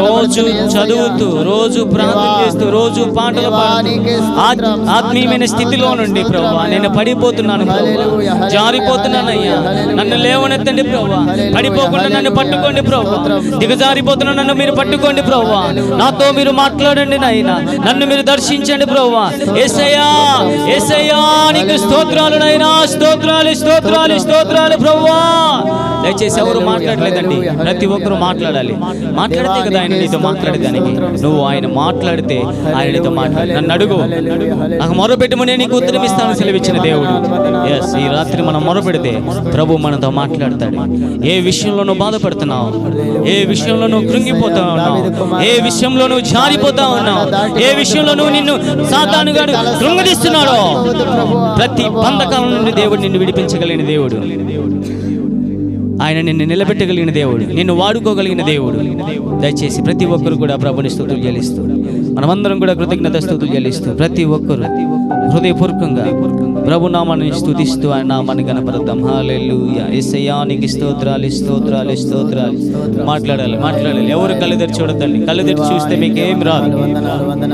రోజు చదువుతూ, రోజు ప్రార్థన చేస్తూ, రోజు పాటలు పాడుతూ ఆత్మీయమైన స్థితిలో నుండి ప్రభువా నేను పడిపోతున్నాను ప్రభువా, జారిపోతున్నానయ్యా, నన్ను లేవనెత్తండి ప్రభువా, పడిపోకుండా నన్ను పట్టుకోండి ప్రభువా, దిగజారిపోతున్నా నన్ను మీరు పట్టుకోండి ప్రభువా, నాతో మీరు మాట్లాడండి నాయనా, నన్ను మీరు దర్శించండి ప్రభువా. యేసయ్యా, యేసయ్యా నీకు స్తోత్రాలు నాయనా, స్తోత్రాలు స్తోత్రాలు స్తోత్రాలు ప్రభువా. దయచేసి ఎవరు మాట్లాడలేదండి, ప్రతి ఒక్కరు మాట్లాడాలి. మాట్లాడితే కదా ఆయన నీతో మాట్లాడేదానికి. నువ్వు ఆయన మాట్లాడితే ఆయన నీతో మాట్లాడి నన్ను అడుగు, నాకు మొరపెట్టుము నేను నీకు ఉత్తరం ఇస్తాను సెలవిచ్చిన దేవుడు. ఎస్, ఈ రాత్రి మనం మొరపెడితే ప్రభు మనతో మాట్లాడతాడు. ఏ విషయంలో నువ్వు బాధపడుతున్నావు, ఏ విషయంలో నువ్వు కృంగిపోతా ఉన్నావు, ఏ విషయంలో నువ్వు జారిపోతా ఉన్నావు, ఏ విషయంలో నువ్వు నిన్ను సాతానుగాడు కృంగదీస్తున్నాడో, ప్రతి బంధకాల నుండి దేవుడు నిన్ను విడిపించగలిగిన దేవుడు. ఆయన నిన్ను నిలబెట్టగలిగిన దేవుడు, నిన్ను వాడుకోగలిగిన దేవుడు. దయచేసి ప్రతి ఒక్కరు కూడా ప్రభుని స్తుతులు చెల్లిస్తూ, మనమందరం కూడా కృతజ్ఞత స్తుతులు చెల్లిస్తూ, ప్రతి ఒక్కరు హృదయపూర్వకంగా ప్రభు నామాన్ని స్తుతిస్తూ ఆయన నామాన్ని కనపరుద్దాం. హల్లెలూయా. యేసయ్యా నీకు స్తోత్రాలు స్తోత్రాలు స్తోత్రాలు. మాట్లాడాలి. ఎవరు కళ్ళు తెరిచి చూడద్దండి. కళ్ళు తెరిచి చూస్తే మీకేం రాదు,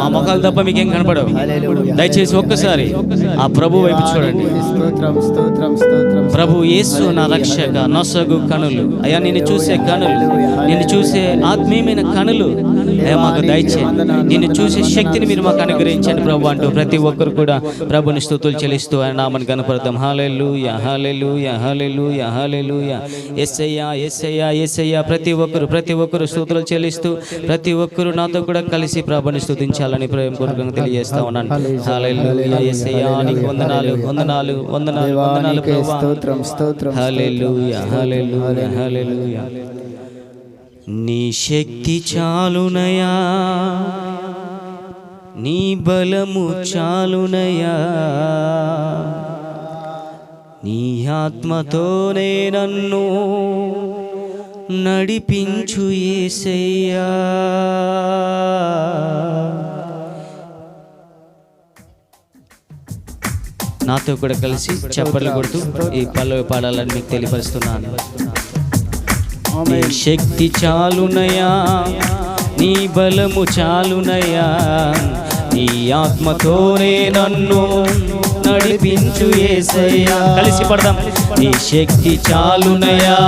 మా ముఖాలు తప్ప మీకేం కనపడవు. దయచేసి ఒక్కసారి ఆ ప్రభు వైపు చూడండి. ప్రభు యేసు నా రక్షక, నొసగు కనులు. అయ్యా నిన్ను చూసే కనులు, నిన్ను చూసే ఆత్మీయమైన కనులు అయ్యా మాకు దయచేయండి. నిన్ను చూసే శక్తిని మీరు మాకు అనుగ్రహించండి ప్రభు అంటూ ప్రతి ఒక్కరు కూడా ప్రభుని స్తుతులు చెల్లిస్తూ ఆయన నామని కనపడతాం. హల్లెలూయా, హల్లెలూయా, హల్లెలూయా, హల్లెలూయా. యేసయ్యా, యేసయ్యా, యేసయ్యా. ప్రతి ఒక్కరు స్తుతులు చెల్లిస్తూ, ప్రతి ఒక్కరు నాతో కూడా కలిసి ప్రభుని స్తుతించాలని ప్రేమపూర్వకంగా తెలియజేస్తా ఉన్నాను. హల్లెలూయా. యేసయ్యా నీకు వందనాలు, వందనాలు, వందనాలు, వందనాలు ప్రభువా. హల్లెలూయా, హల్లెలూయా, హల్లెలూయా. నీ శక్తి చాలునయా, నీ బలము చాలునయా, నీ ఆత్మతోనే నన్ను నడిపించు యేసయ్యా. నాతో కూడా కలిసి చప్పట్లు కొడుతూ ఈ పల్లవి పాడాలని మీకు తెలియపరుస్తున్నాను. నీ శక్తి చాలునయా, నీ బలము చాలునయా, నీ ఆత్మతోనే నన్ను నడిపించు యేసయ్యా. కలిసి పడదాం. నీ శక్తి చాలునయా,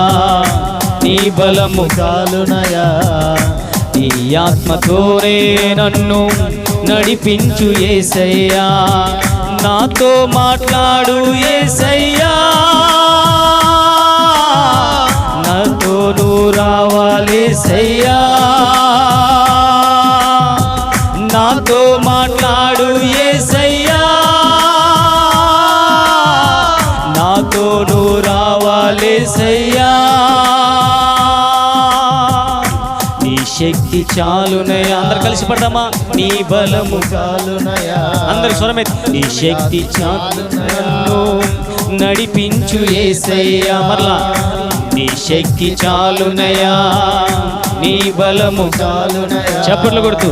నీ బలము చాలునయా, నీ ఆత్మతోనే నన్ను నడిపించు యేసయ్యా. నాతో మాట్లాడు యేసయ్యా, నాతో నువ్వు రావాలి యేసయ్యా, నాతో మాట్లాడు యేసయ్యా, నాతో నువ్వు రావాలి యేసయ్యా. నీ శక్తి చాలునయా. అందరు కలిసి పడదామా? నీ బలము చాలునయా. అందరు స్వరమే. నీ శక్తి చాలునయా, నడిపించు యేసయ్యా. మరలా నీ శక్తి చాలునయా, నీ బలము చాలునయా. చప్పట్లు కొడుతూ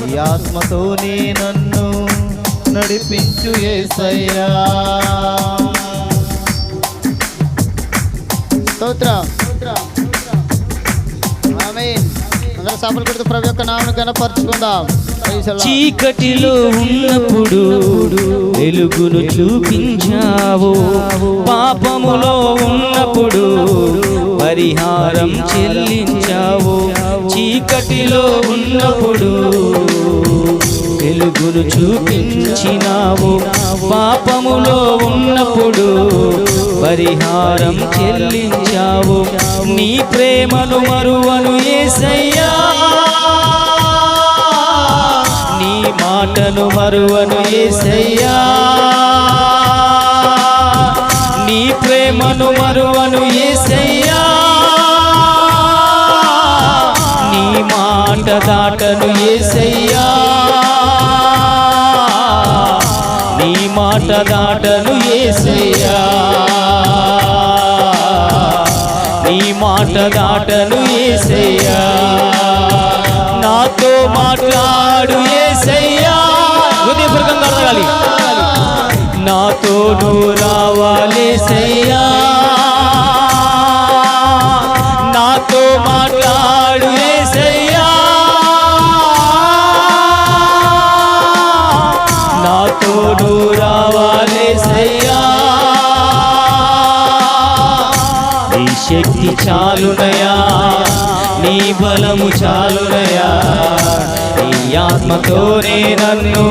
నీ ఆత్మతోనే నన్ను నడిపించు యేసయ్యా. స్తోత్రం. ఆమేన్. అందరూ చప్పట్లు కొడుతూ ప్రభు యొక్క నామమును ఘనపరచుకుందాం. చీకటిలో ఉన్నప్పుడు వెలుగును చూపించావు, పాపములో ఉన్నప్పుడు పరిహారం చెల్లించావు. చీకటిలో ఉన్నప్పుడు వెలుగును చూపించినావు, పాపములో ఉన్నప్పుడు పరిహారం చెల్లించావు. నీ ప్రేమను మరువను యేసయ్యా, నీ మాటను మరువను యేసయ్యా, నీ ప్రేమను మరువను యేసయ్యా, నీ మాట దాటను యేసయ్యా, నీ మాట దాటను యేసయ్యా, నీ మాట దాటను యేసయ్యా. నాతో మాట్లాడు యేసయ్యా, హృదయపూర్వకంగా అడగాలి. నాతో నువ్వు రావాలేసయ్యా, నాతో మాట్లాడు యేసయ్యా, నాతో నువ్వు రావాలేసయ్యా. నీ శక్తి చాలునయా, నీ బలము చాలునయా, నీ ఆత్మతోనే నన్ను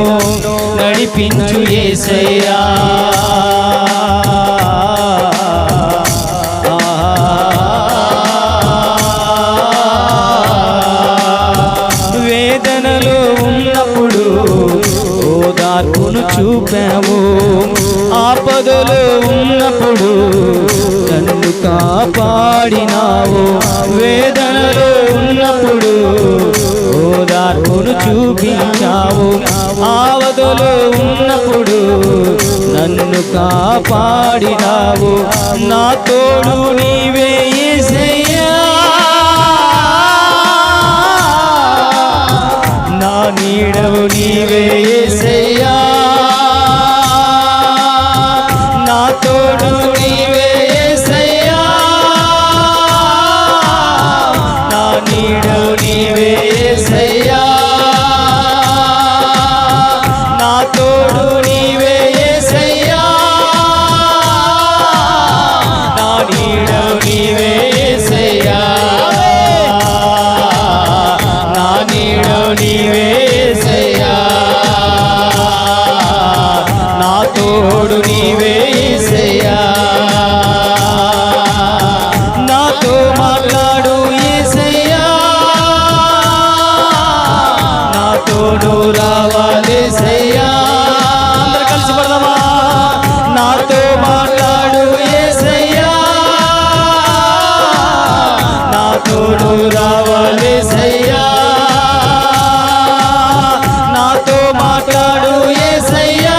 నడిపించు యేసయ్యా. వేదనలో ఉన్నప్పుడు ఓదార్పును చూపావు, ఆపదలో ఉన్నప్పుడు నన్ను కాపాడినావు. వేదనలో ఉన్నప్పుడు ఓదార్పును చూపించావు, ఆపదలో ఉన్నప్పుడు నన్ను కాపాడినావు. నా తోడు నీవే యేసయ్యా, నా నీడవు నీవే యేసయ్యా, నా తోడు నీవే యేసయ్యా, నా నీడవు నీవే యేసయ్యా, నా తోడు నీవే యేసయ్యా, నా నీడవు నీవే యేసయ్యా, నా నీడవు నీవే యేసయ్యా, నా తోడు నీవే యేసయ్యా. నాతో మాట్లాడు యేసయ్యా, నాతో నువ్వు రావాలేసయ్యా. అందరూ కలిసి పడదామా? నాతో మాట్లాడు యేసయ్యా, నాతో నువ్వు రావాలేసయ్యా, నాతో మాట్లాడు యేసయ్యా,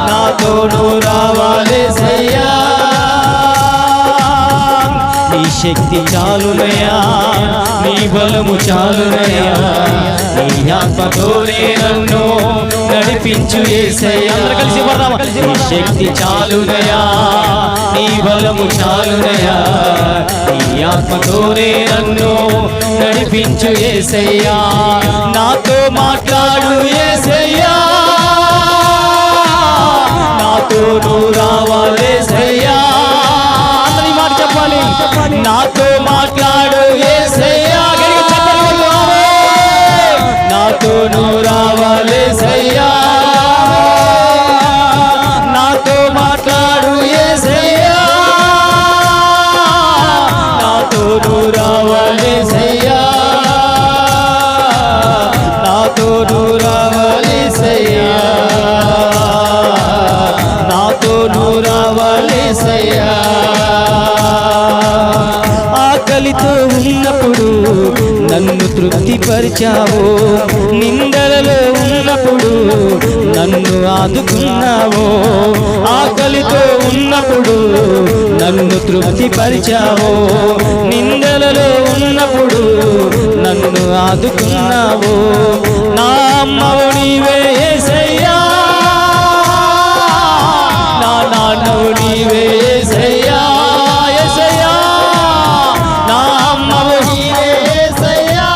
నాతో నువ్వు రావాలేసయ్యా. నీ శక్తి చాలునయా, నీ బలము చాలునయా, నీ ఆత్మతోనే నన్ను నడిపించు యేసయ్యా. అందరూ కలిసి పడదామా? నీ శక్తి చాలునయా, నీ బలము చాలునయా, నీ ఆత్మతోనే నన్ను నడిపించు యేసయ్యా. నాతో మాట్లాడు యేసయ్యా, నాతో నువ్వు రావాలేసయ్యా. అందరి మాట చెప్పాలి. నాతో మాట్లాడు యేసయ్యా, గట్టిగా చెప్పాలి వాళ్ళు. నాతో నువ్వు రావాలేసయ్యా, నాతో మాట్లాడు యేసయ్యా, నాతో నువ్వు రావాలేసయ్యా, నాతో నువ్వు రావాలేసయ్యా, నాతో నువ్వు రావాలేసయ్యా. ఆకలితో ఉన్నప్పుడు నన్ను తృప్తిపరిచావు, నిందలలో ఉన్నప్పుడు నన్ను ఆదుకున్నావు. ఆకలితో ఉన్నప్పుడు నన్ను తృప్తిపరిచావు, నిందలలో ఉన్నప్పుడు నన్ను ఆదుకున్నావు. నా అమ్మవు నీవే యేసయ్యా, నా నాన్నవు నీవే యేసయ్యా, యేసయ్యా, నా అమ్మవు నీవే యేసయ్యా,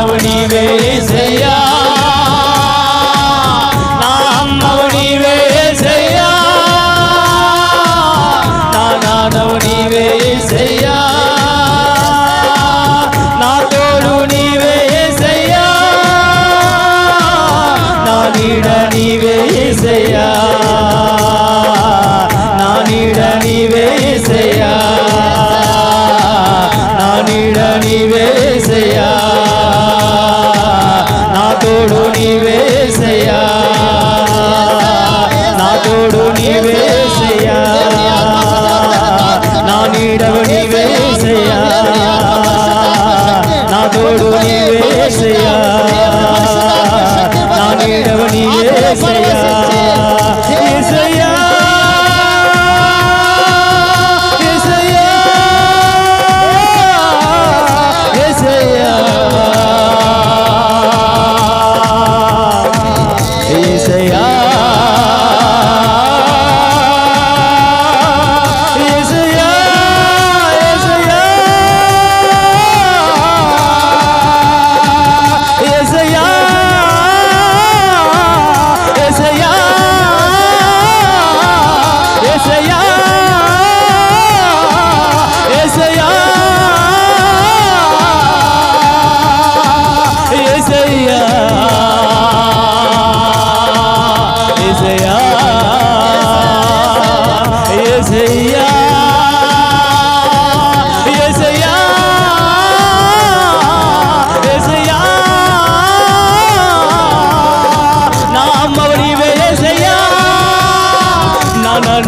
నాన్నవు నీవే యేసయ్యా నా అమ్మవు నీవే యేసయ్యా నా నాన్నవు నీవే యేసయ్యా నా తోడు నీవే యేసయ్యా నా నీడ నీవే యేసయ్యా నా నీడ నీవే యేసయ్యా నా నీడ నీవే యేసయ్యా నా తోడు నీవే యేసయ్యా నా తోడు నీవే యేసయ్యా నా నీడవు నీవే యేసయ్యా నా తోడు నీవే యేసయ్యా నా నీడవు నీవే యేసయ్యా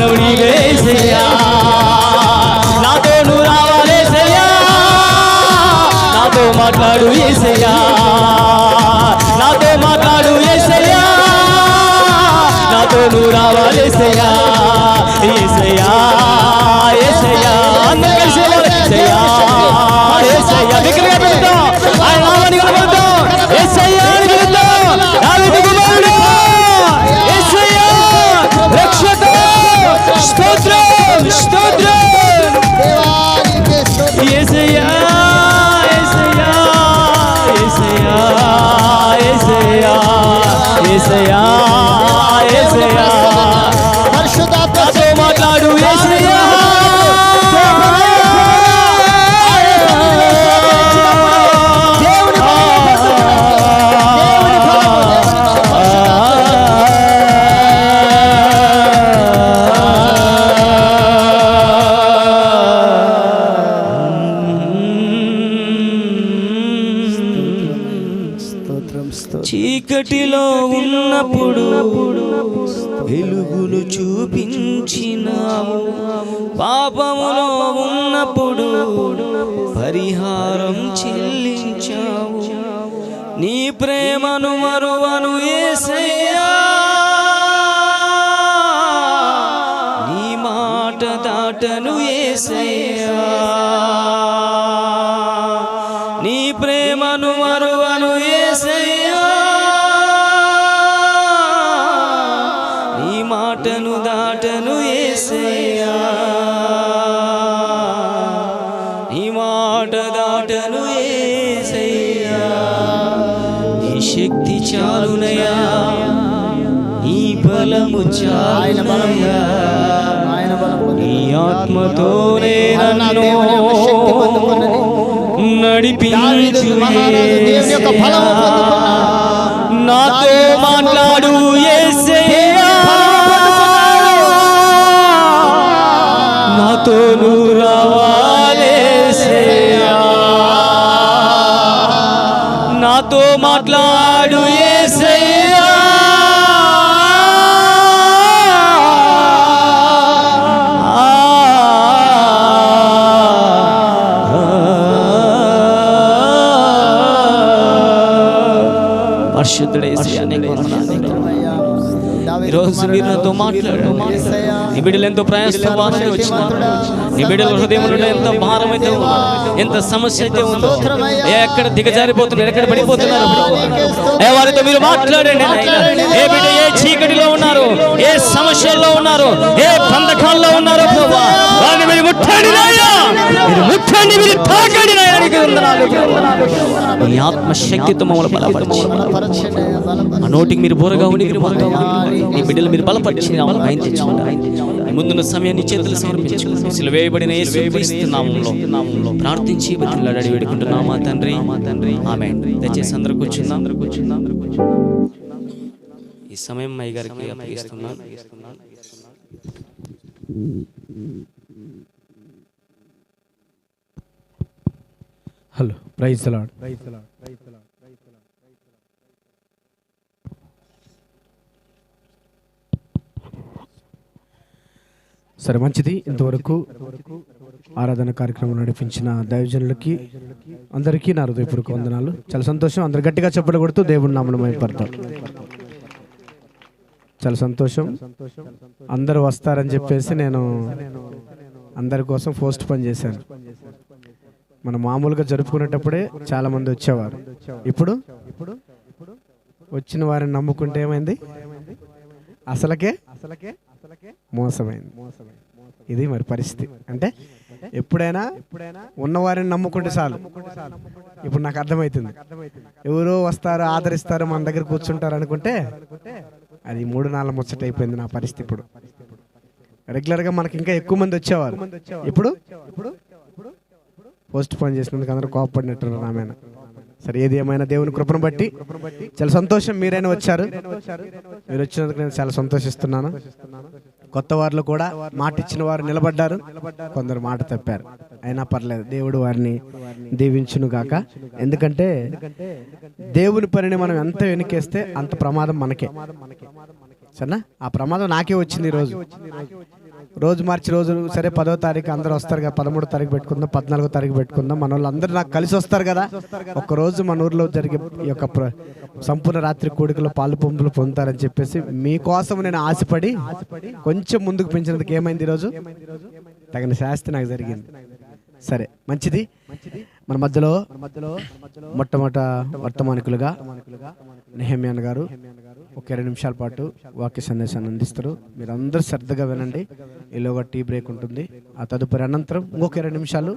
యేసయ్యా నాతో నువ్వు రావాలేసయ్యా నాతో మాట్లాడు యేసయ్యా నాతో మాట్లాడు యేసయ్యా నాతో నువ్వు రావాలేసయ్యా యేసయ్యా యేసయ్యా అందరూ కలిసి యేసయ్యా యేసయ్యా దగ్గరగా పెడతాం ఆయన నామాన్ని కనబడతాం యేసయ్యా అని పిలుద్దాం దావీదు కుమారుడు యేసయ్యా రక్షక స్తోత్రం స్తోత్రం యేసయ్యా యేసయ్యా యేసయ్యా యేసయ్యా యేసయ్యా యేసయ్యా పరిశుద్ధాత్మతో మాట్లాడు యేసయ్యా చీకటిలో ఉన్నప్పుడు వెలుగును చూపించినావు పాపములో ఉన్నప్పుడు పరిహారం చెల్లించావు నీ ప్రేమను మరువను యేసయ్యా నీ మాట దాటను యేసయ్యా నీ ప్రేమను మరువను యేసయ్యా నీ మాటను దాటను యేసయ్యా నీ మాట దాటను యేసయ్యా నీ శక్తి చాలునయా నీ బలము చాలునయా నీ ఆత్మతోనే నన్ను నడిపించు నాతో మాట్లాడు యేసయ్యా నాతో నువ్వు రావాలేసయ్యా నాతో మాట్లాడు యేసయ్యా పరిశుద్ధుడు యేసయ్యా నీకు వందనాలు. ఈరోజు మీరు నాతో మాట్లాడండి. నీ బిడ్డలు ఎంతో ప్రయాసంతో వారిని వచ్చినారు. నీ బిడ్డల హృదయంలో ఎంత భారం అయితే ఉందో, ఎంత సమస్య అయితే ఉందో, ఎక్కడ దిగజారిపోతున్నారు, ఎక్కడ పడిపోతున్నారు వారితో మీరు మాట్లాడండి. ఏ బిడ్డ ఏ చీకటిలో ఉన్నారు, ఏ సమస్యల్లో ఉన్నారు, ఏ బంధకాల్లో ఉన్నారు ప్రభువా, వారిని మీరు ముట్టండి నాయనా, మీరు ముట్టండి, మీరు తాకండి నాయనా. నీ ఆత్మశక్తితో మమ్మల్ని బలపరిచి ఆ నోటికి మీరు బోరగా ఉండి మీరు నీ బిడ్డలు మీరు బలపరిచి ఆయన తెచ్చుకుంటారు. ముందున్న సమయాన్ని చేతులు సమర్పించుకుని సిలువేయబడిన యేసుక్రీస్తు నామములో ప్రార్థించి బతిమలాడి వేడుకుంటున్నాం మా తండ్రి. ఆమేన్. దయచేసి అందరూ కూర్చుందాం. ఈ సమయం అయ్య గారికి అప్పగిస్తున్నాను. Hello, praise the lord. సరే, మంచిది. ఇంతవరకు ఆరాధన కార్యక్రమం నడిపించిన దైవజనులకి అందరికీ నా హృదయపూర్వక వందనాలు. చాలా సంతోషం. అందరు గట్టిగా చప్పట్లు కొడుతూ దేవుని నామమున మహిమపడతాం. చాలా సంతోషం. అందరూ వస్తారని చెప్పేసి నేను అందరి కోసం పోస్ట్ పని చేశాను. మనం మామూలుగా జరుపుకునేటప్పుడే చాలా మంది వచ్చేవారు. ఇప్పుడు వచ్చిన వారిని నమ్ముకుంటే ఏమైంది? అసలకే మోసమైంది. ఇది మరి పరిస్థితి. అంటే ఎప్పుడైనా ఉన్నవారిని నమ్ముకుంటే చాలు. ఇప్పుడు నాకు అర్థమవుతుంది, ఎవరో వస్తారు, ఆదరిస్తారు, మన దగ్గర కూర్చుంటారు అనుకుంటే అది 3-4 ముచ్చట అయిపోయింది నా పరిస్థితి. ఇప్పుడు రెగ్యులర్గా మనకి ఇంకా ఎక్కువ మంది వచ్చేవారు. ఇప్పుడు పోస్ట్ పోన్ చేసినందుకు అందరూ కోపపడినట్టున్నారు ఆమె. సరే, ఏది ఏమైనా దేవుని కృపను బట్టి చాలా సంతోషం. మీరైనా వచ్చారు. మీరు వచ్చినందుకు నేను చాలా సంతోషిస్తున్నాను. కొత్త వారిలో కూడా మాట ఇచ్చిన వారు నిలబడ్డారు, కొందరు మాట తప్పారు. అయినా పర్లేదు, దేవుడు వారిని దీవించును గాక. ఎందుకంటే దేవుని పనిని మనం ఎంత వెనకేస్తే అంత ప్రమాదం మనకే. సరేనా? ఆ ప్రమాదం నాకే వచ్చింది. రోజు మార్చి రోజు సరే 10వ తారీఖు అందరూ వస్తారు కదా, 13వ తారీఖు పెట్టుకుందాం, 14వ తారీఖు పెట్టుకుందాం. మన వాళ్ళు అందరూ నాకు కలిసి వస్తారు కదా. ఒక్కరోజు మన ఊర్లో జరిగే ఈ యొక్క సంపూర్ణ రాత్రి కూడికలో పాలు పంపులు పొందుతారని చెప్పేసి మీకోసం నేను ఆశపడి కొంచెం ముందుకు పెంచినందుకు ఏమైంది, ఈరోజు తగిన శాస్తి నాకు జరిగింది. సరే, మంచిది. మన మధ్యలో మొట్టమొదట వర్తమానికులుగా నెహెమ్యా గారు ఒక 2 నిమిషాల పాటు వాక్య సందేశాన్ని అందిస్తారు. మీరు అందరూ శ్రద్ధగా వినండి. ఈలోగా టీ బ్రేక్ ఉంటుంది. ఆ తదుపరి అనంతరం ఇంకొక 2 నిమిషాలు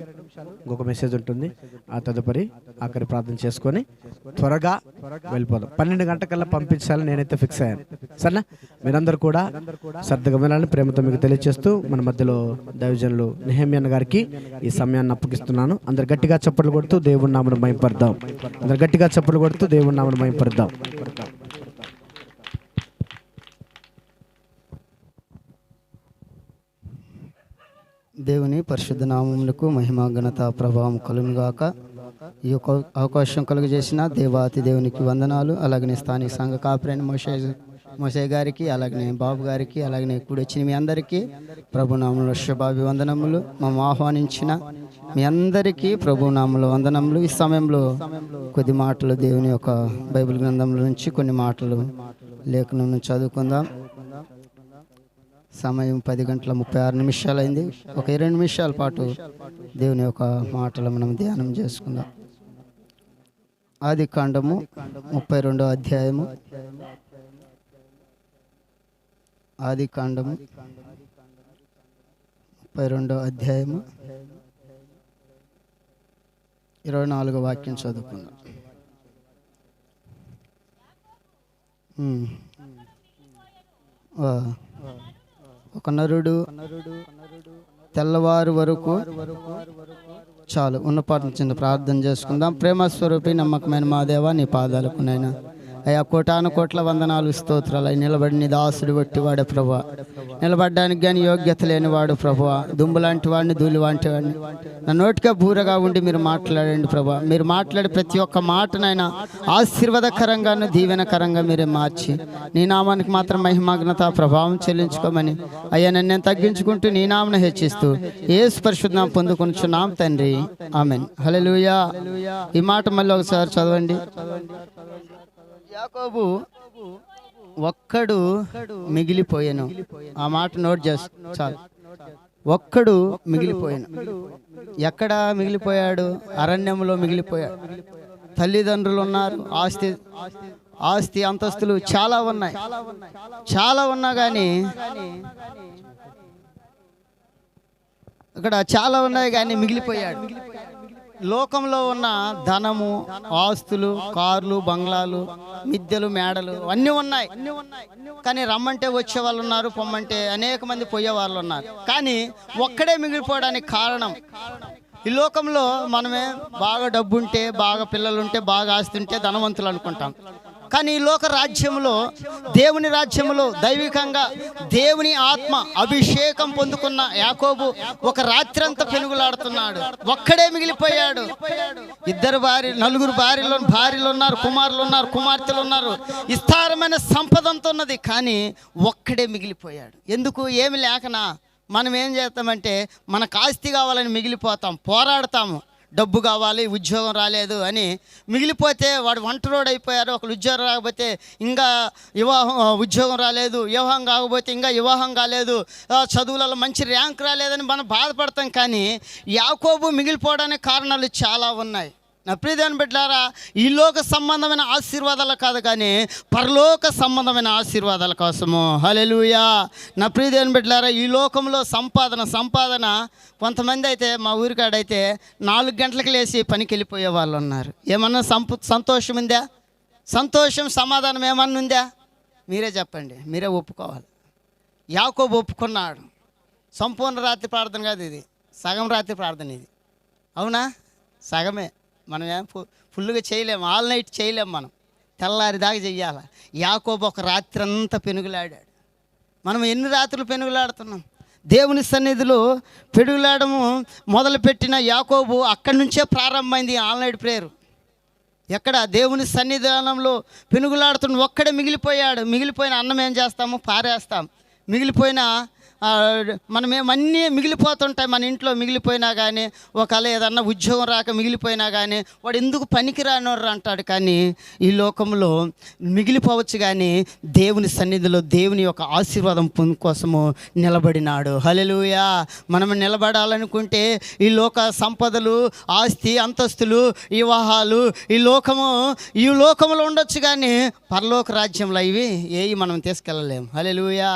ఇంకొక మెసేజ్ ఉంటుంది. ఆ తదుపరి ఆఖరి ప్రార్థన చేసుకొని త్వరగా వెళ్ళిపోదాం. 12 గంటకల్లా పంపించాలని నేనైతే ఫిక్స్ అయ్యాను. సరేనా? మీరందరూ కూడా శ్రద్ధగా వినాలని ప్రేమతో మీకు తెలియజేస్తూ మన మధ్యలో దైవజనులు నెహెమ్యా గారికి ఈ సమయాన్ని అప్పగిస్తున్నాను. అందరు గట్టిగా చప్పట్లు కొడుతూ దేవుని నామమున మహిమపడదాం. అందరు గట్టిగా చప్పట్లు కొడుతూ దేవుని నామమున మహిమపడదాం. దేవుని పరిశుద్ధ నామములకు మహిమ ఘనత ప్రభావం కలుగుగాక. ఈ యొక్క అవకాశం కలుగజేసిన దేవాతి దేవునికి వందనాలు. అలాగనే స్థానిక సంఘ కాపురైన మోసే గారికి, అలాగనే బాబు గారికి, అలాగనే కూడి వచ్చిన మీ అందరికీ ప్రభు నామములో శుభాభివందనములు. మమ్మల్ని ఆహ్వానించిన మీ అందరికీ ప్రభు నామములో వందనములు. ఈ సమయంలో కొద్ది మాటలు దేవుని యొక్క బైబిల్ గ్రంథంలో నుంచి కొన్ని మాటలు లేఖనం నుంచి చదువుకుందాం. సమయం 10:36 అయింది. ఒక 20 నిమిషాల పాటు దేవుని యొక్క మాటలు మనం ధ్యానం చేసుకుందాం. ఆదికాండము 32వ అధ్యాయము. ఆదికాండము 32వ అధ్యాయము 24వ వాక్యం చదువుకుందాం. ఒక నరుడు తెల్లవారు వరకు చాలు ఉన్నపాటి నుంచి ప్రార్థన చేసుకుందాం. ప్రేమ స్వరూపి నమ్మకమైన మా దేవా, నీ పాదాలకు నైనా అయ్యా కోటాను కోట్ల వందనాలు స్తోత్రాలు. అయి నిలబడి నీ దాసుడు బట్టివాడే ప్రభువా, నిలబడ్డానికి కానీ యోగ్యత లేనివాడు ప్రభువా, దుమ్ము లాంటి వాడిని, ధూళి లాంటి వాడిని, నా నోటిగా బూరగా ఉండి మీరు మాట్లాడండి ప్రభువా. మీరు మాట్లాడే ప్రతి ఒక్క మాటనైనా ఆశీర్వాదకరంగాను దీవెనకరంగా మీరే మార్చి నీ నామానికి మాత్రం మహిమాగ్నత ప్రభావం చెల్లించుకోమని అయ్యా నన్ను నేను తగ్గించుకుంటూ నీ నామను హెచ్చిస్తూ యేసు పరిశుద్ధ పొందుకొనిచున్నాం తండ్రి, ఆమేన్. హల్లెలూయా. ఈ మాట మళ్ళీ ఒకసారి చదవండి. యాకోబు ఒక్కడు మిగిలిపోయాను. ఆ మాట నోట్ చేసు చాలు. ఒక్కడు మిగిలిపోయాను. ఎక్కడ మిగిలిపోయాడు? అరణ్యంలో మిగిలిపోయాడు. తల్లిదండ్రులు ఉన్నారు, ఆస్తి అంతస్తులు చాలా ఉన్నాయి, చాలా ఉన్నా కానీ ఇక్కడ చాలా ఉన్నాయి కానీ మిగిలిపోయాడు. లోకంలో ఉన్న ధనము, ఆస్తులు, కార్లు, బంగ్లాలు, మిద్దెలు, మేడలు అన్నీ ఉన్నాయి. కానీ రమ్మంటే వచ్చే వాళ్ళు ఉన్నారు, పొమ్మంటే అనేక మంది పోయే వాళ్ళు ఉన్నారు. కానీ ఒక్కడే మిగిలిపోవడానికి కారణం, ఈ లోకంలో మనమే బాగా డబ్బు ఉంటే, బాగా పిల్లలుంటే, బాగా ఆస్తి ఉంటే ధనవంతులు అనుకుంటాం. కానీ ఈ లోక రాజ్యంలో, దేవుని రాజ్యంలో దైవికంగా దేవుని ఆత్మ అభిషేకం పొందుకున్న యాకోబు ఒక రాత్రి అంతా పెనుగులాడుతున్నాడు. ఒక్కడే మిగిలిపోయాడు. నలుగురు భార్యలు ఉన్నారు, కుమారులు ఉన్నారు, కుమార్తెలు ఉన్నారు, విస్తారమైన సంపదంతో ఉన్నది. కానీ ఒక్కడే మిగిలిపోయాడు. ఎందుకు? ఏమి లేకనా? మనం ఏం చేస్తామంటే మనకు ఆస్తి కావాలని మిగిలిపోతాం, పోరాడతాము. డబ్బు కావాలి, ఉద్యోగం రాలేదు అని మిగిలిపోతే వాడు ఒంటరోడు అయిపోయారు. ఒకళ్ళు ఉద్యోగం రాకపోతే ఇంకా ఉద్యోగం రాలేదు, వివాహం కాకపోతే ఇంకా వివాహం కాలేదు, చదువులలో మంచి ర్యాంక్ రాలేదని మనం బాధపడతాం. కానీ యాకోబు మిగిలిపోవడానికి కారణాలు చాలా ఉన్నాయి. నా ప్రియదేవుని బిడ్డలారా, ఈ లోక సంబంధమైన ఆశీర్వాదాలు కాదు కానీ పరలోక సంబంధమైన ఆశీర్వాదాల కోసము. హల్లెలూయా. నా ప్రియదేవుని బిడ్డలారా, ఈ లోకంలో సంపాదన కొంతమంది అయితే మా ఊరికాడైతే 4 గంటలకు లేచి పనికి వెళ్ళిపోయే వాళ్ళు ఉన్నారు. ఏమన్నా సంతోషం ఉందా? సంతోషం, సమాధానం ఏమన్నా ఉందా? మీరే చెప్పండి, మీరే ఒప్పుకోవాలి. యాకోబు ఒప్పుకున్నాడు. సంపూర్ణ రాత్రి ప్రార్థన కాదు ఇది, సగం రాత్రి ప్రార్థన ఇది. అవునా? సగమే. మనం ఏం ఫుల్గా చేయలేము, ఆల్ నైట్ చేయలేము, మనం తెల్లారి దాకా చెయ్యాలి. యాకోబు ఒక రాత్రి అంతా పెనుగులాడాడు. మనం ఎన్ని రాత్రులు పెనుగులాడుతున్నాం? దేవుని సన్నిధిలో పెనుగులాడము మొదలుపెట్టిన యాకోబు అక్కడి నుంచే ప్రారంభమైంది ఆల్ నైట్ ప్రేయర్. ఎక్కడ? దేవుని సన్నిధానంలో పెనుగులాడుతున్న ఒక్కడే మిగిలిపోయాడు. మిగిలిపోయిన అన్నం ఏం చేస్తాము? పారేస్తాం. మిగిలిపోయిన మనమేమన్నీ మిగిలిపోతుంటాయి మన ఇంట్లో. మిగిలిపోయినా కానీ, ఒకవేళ ఏదన్నా ఉద్యోగం రాక మిగిలిపోయినా కానీ వాడు ఎందుకు పనికిరానోరు అంటాడు. కానీ ఈ లోకంలో మిగిలిపోవచ్చు కానీ దేవుని సన్నిధిలో దేవుని యొక్క ఆశీర్వాదం కోసము నిలబడినాడు. హల్లెలూయా. మనం నిలబడాలనుకుంటే ఈ లోక సంపదలు, ఆస్తి, అంతస్తులు, వివాహాలు ఈ లోకంలో ఉండొచ్చు కానీ పరలోక రాజ్యంలో ఇవి ఏవి మనం తీసుకెళ్ళలేము. హల్లెలూయా.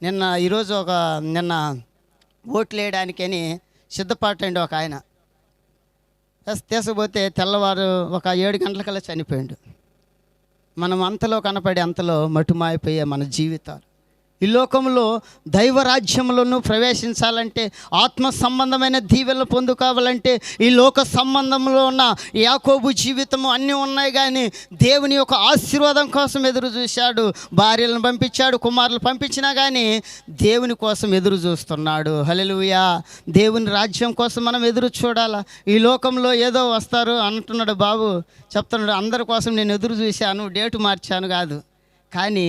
నిన్న ఓట్లు వేయడానికని సిద్ధపాటండి ఒక ఆయన తీసుకుపోతే తెల్లవారు ఒక 7 గంటలకల్లా చనిపోయాడు. మనం అంతలో కనపడి అంతలో మటుమాయిపోయే మన జీవితాలు. ఈ లోకంలో దైవ రాజ్యంలోనూ ప్రవేశించాలంటే, ఆత్మ సంబంధమైన దీవెనలు పొందుకోవాలంటే ఈ లోక సంబంధంలో ఉన్న యాకోబు జీవితము అన్నీ ఉన్నాయి కానీ దేవుని యొక్క ఆశీర్వాదం కోసం ఎదురు చూశాడు. భార్యలను పంపించాడు, కుమారులు పంపించినా కానీ దేవుని కోసం ఎదురు చూస్తున్నాడు. హల్లెలూయా. దేవుని రాజ్యం కోసం మనం ఎదురు చూడాలా. ఈ లోకంలో ఏదో వస్తారు అంటున్నాడు బాబు, చెప్తున్నాడు అందరి కోసం నేను ఎదురు చూశాను, డేటు మార్చాను కాదు, కానీ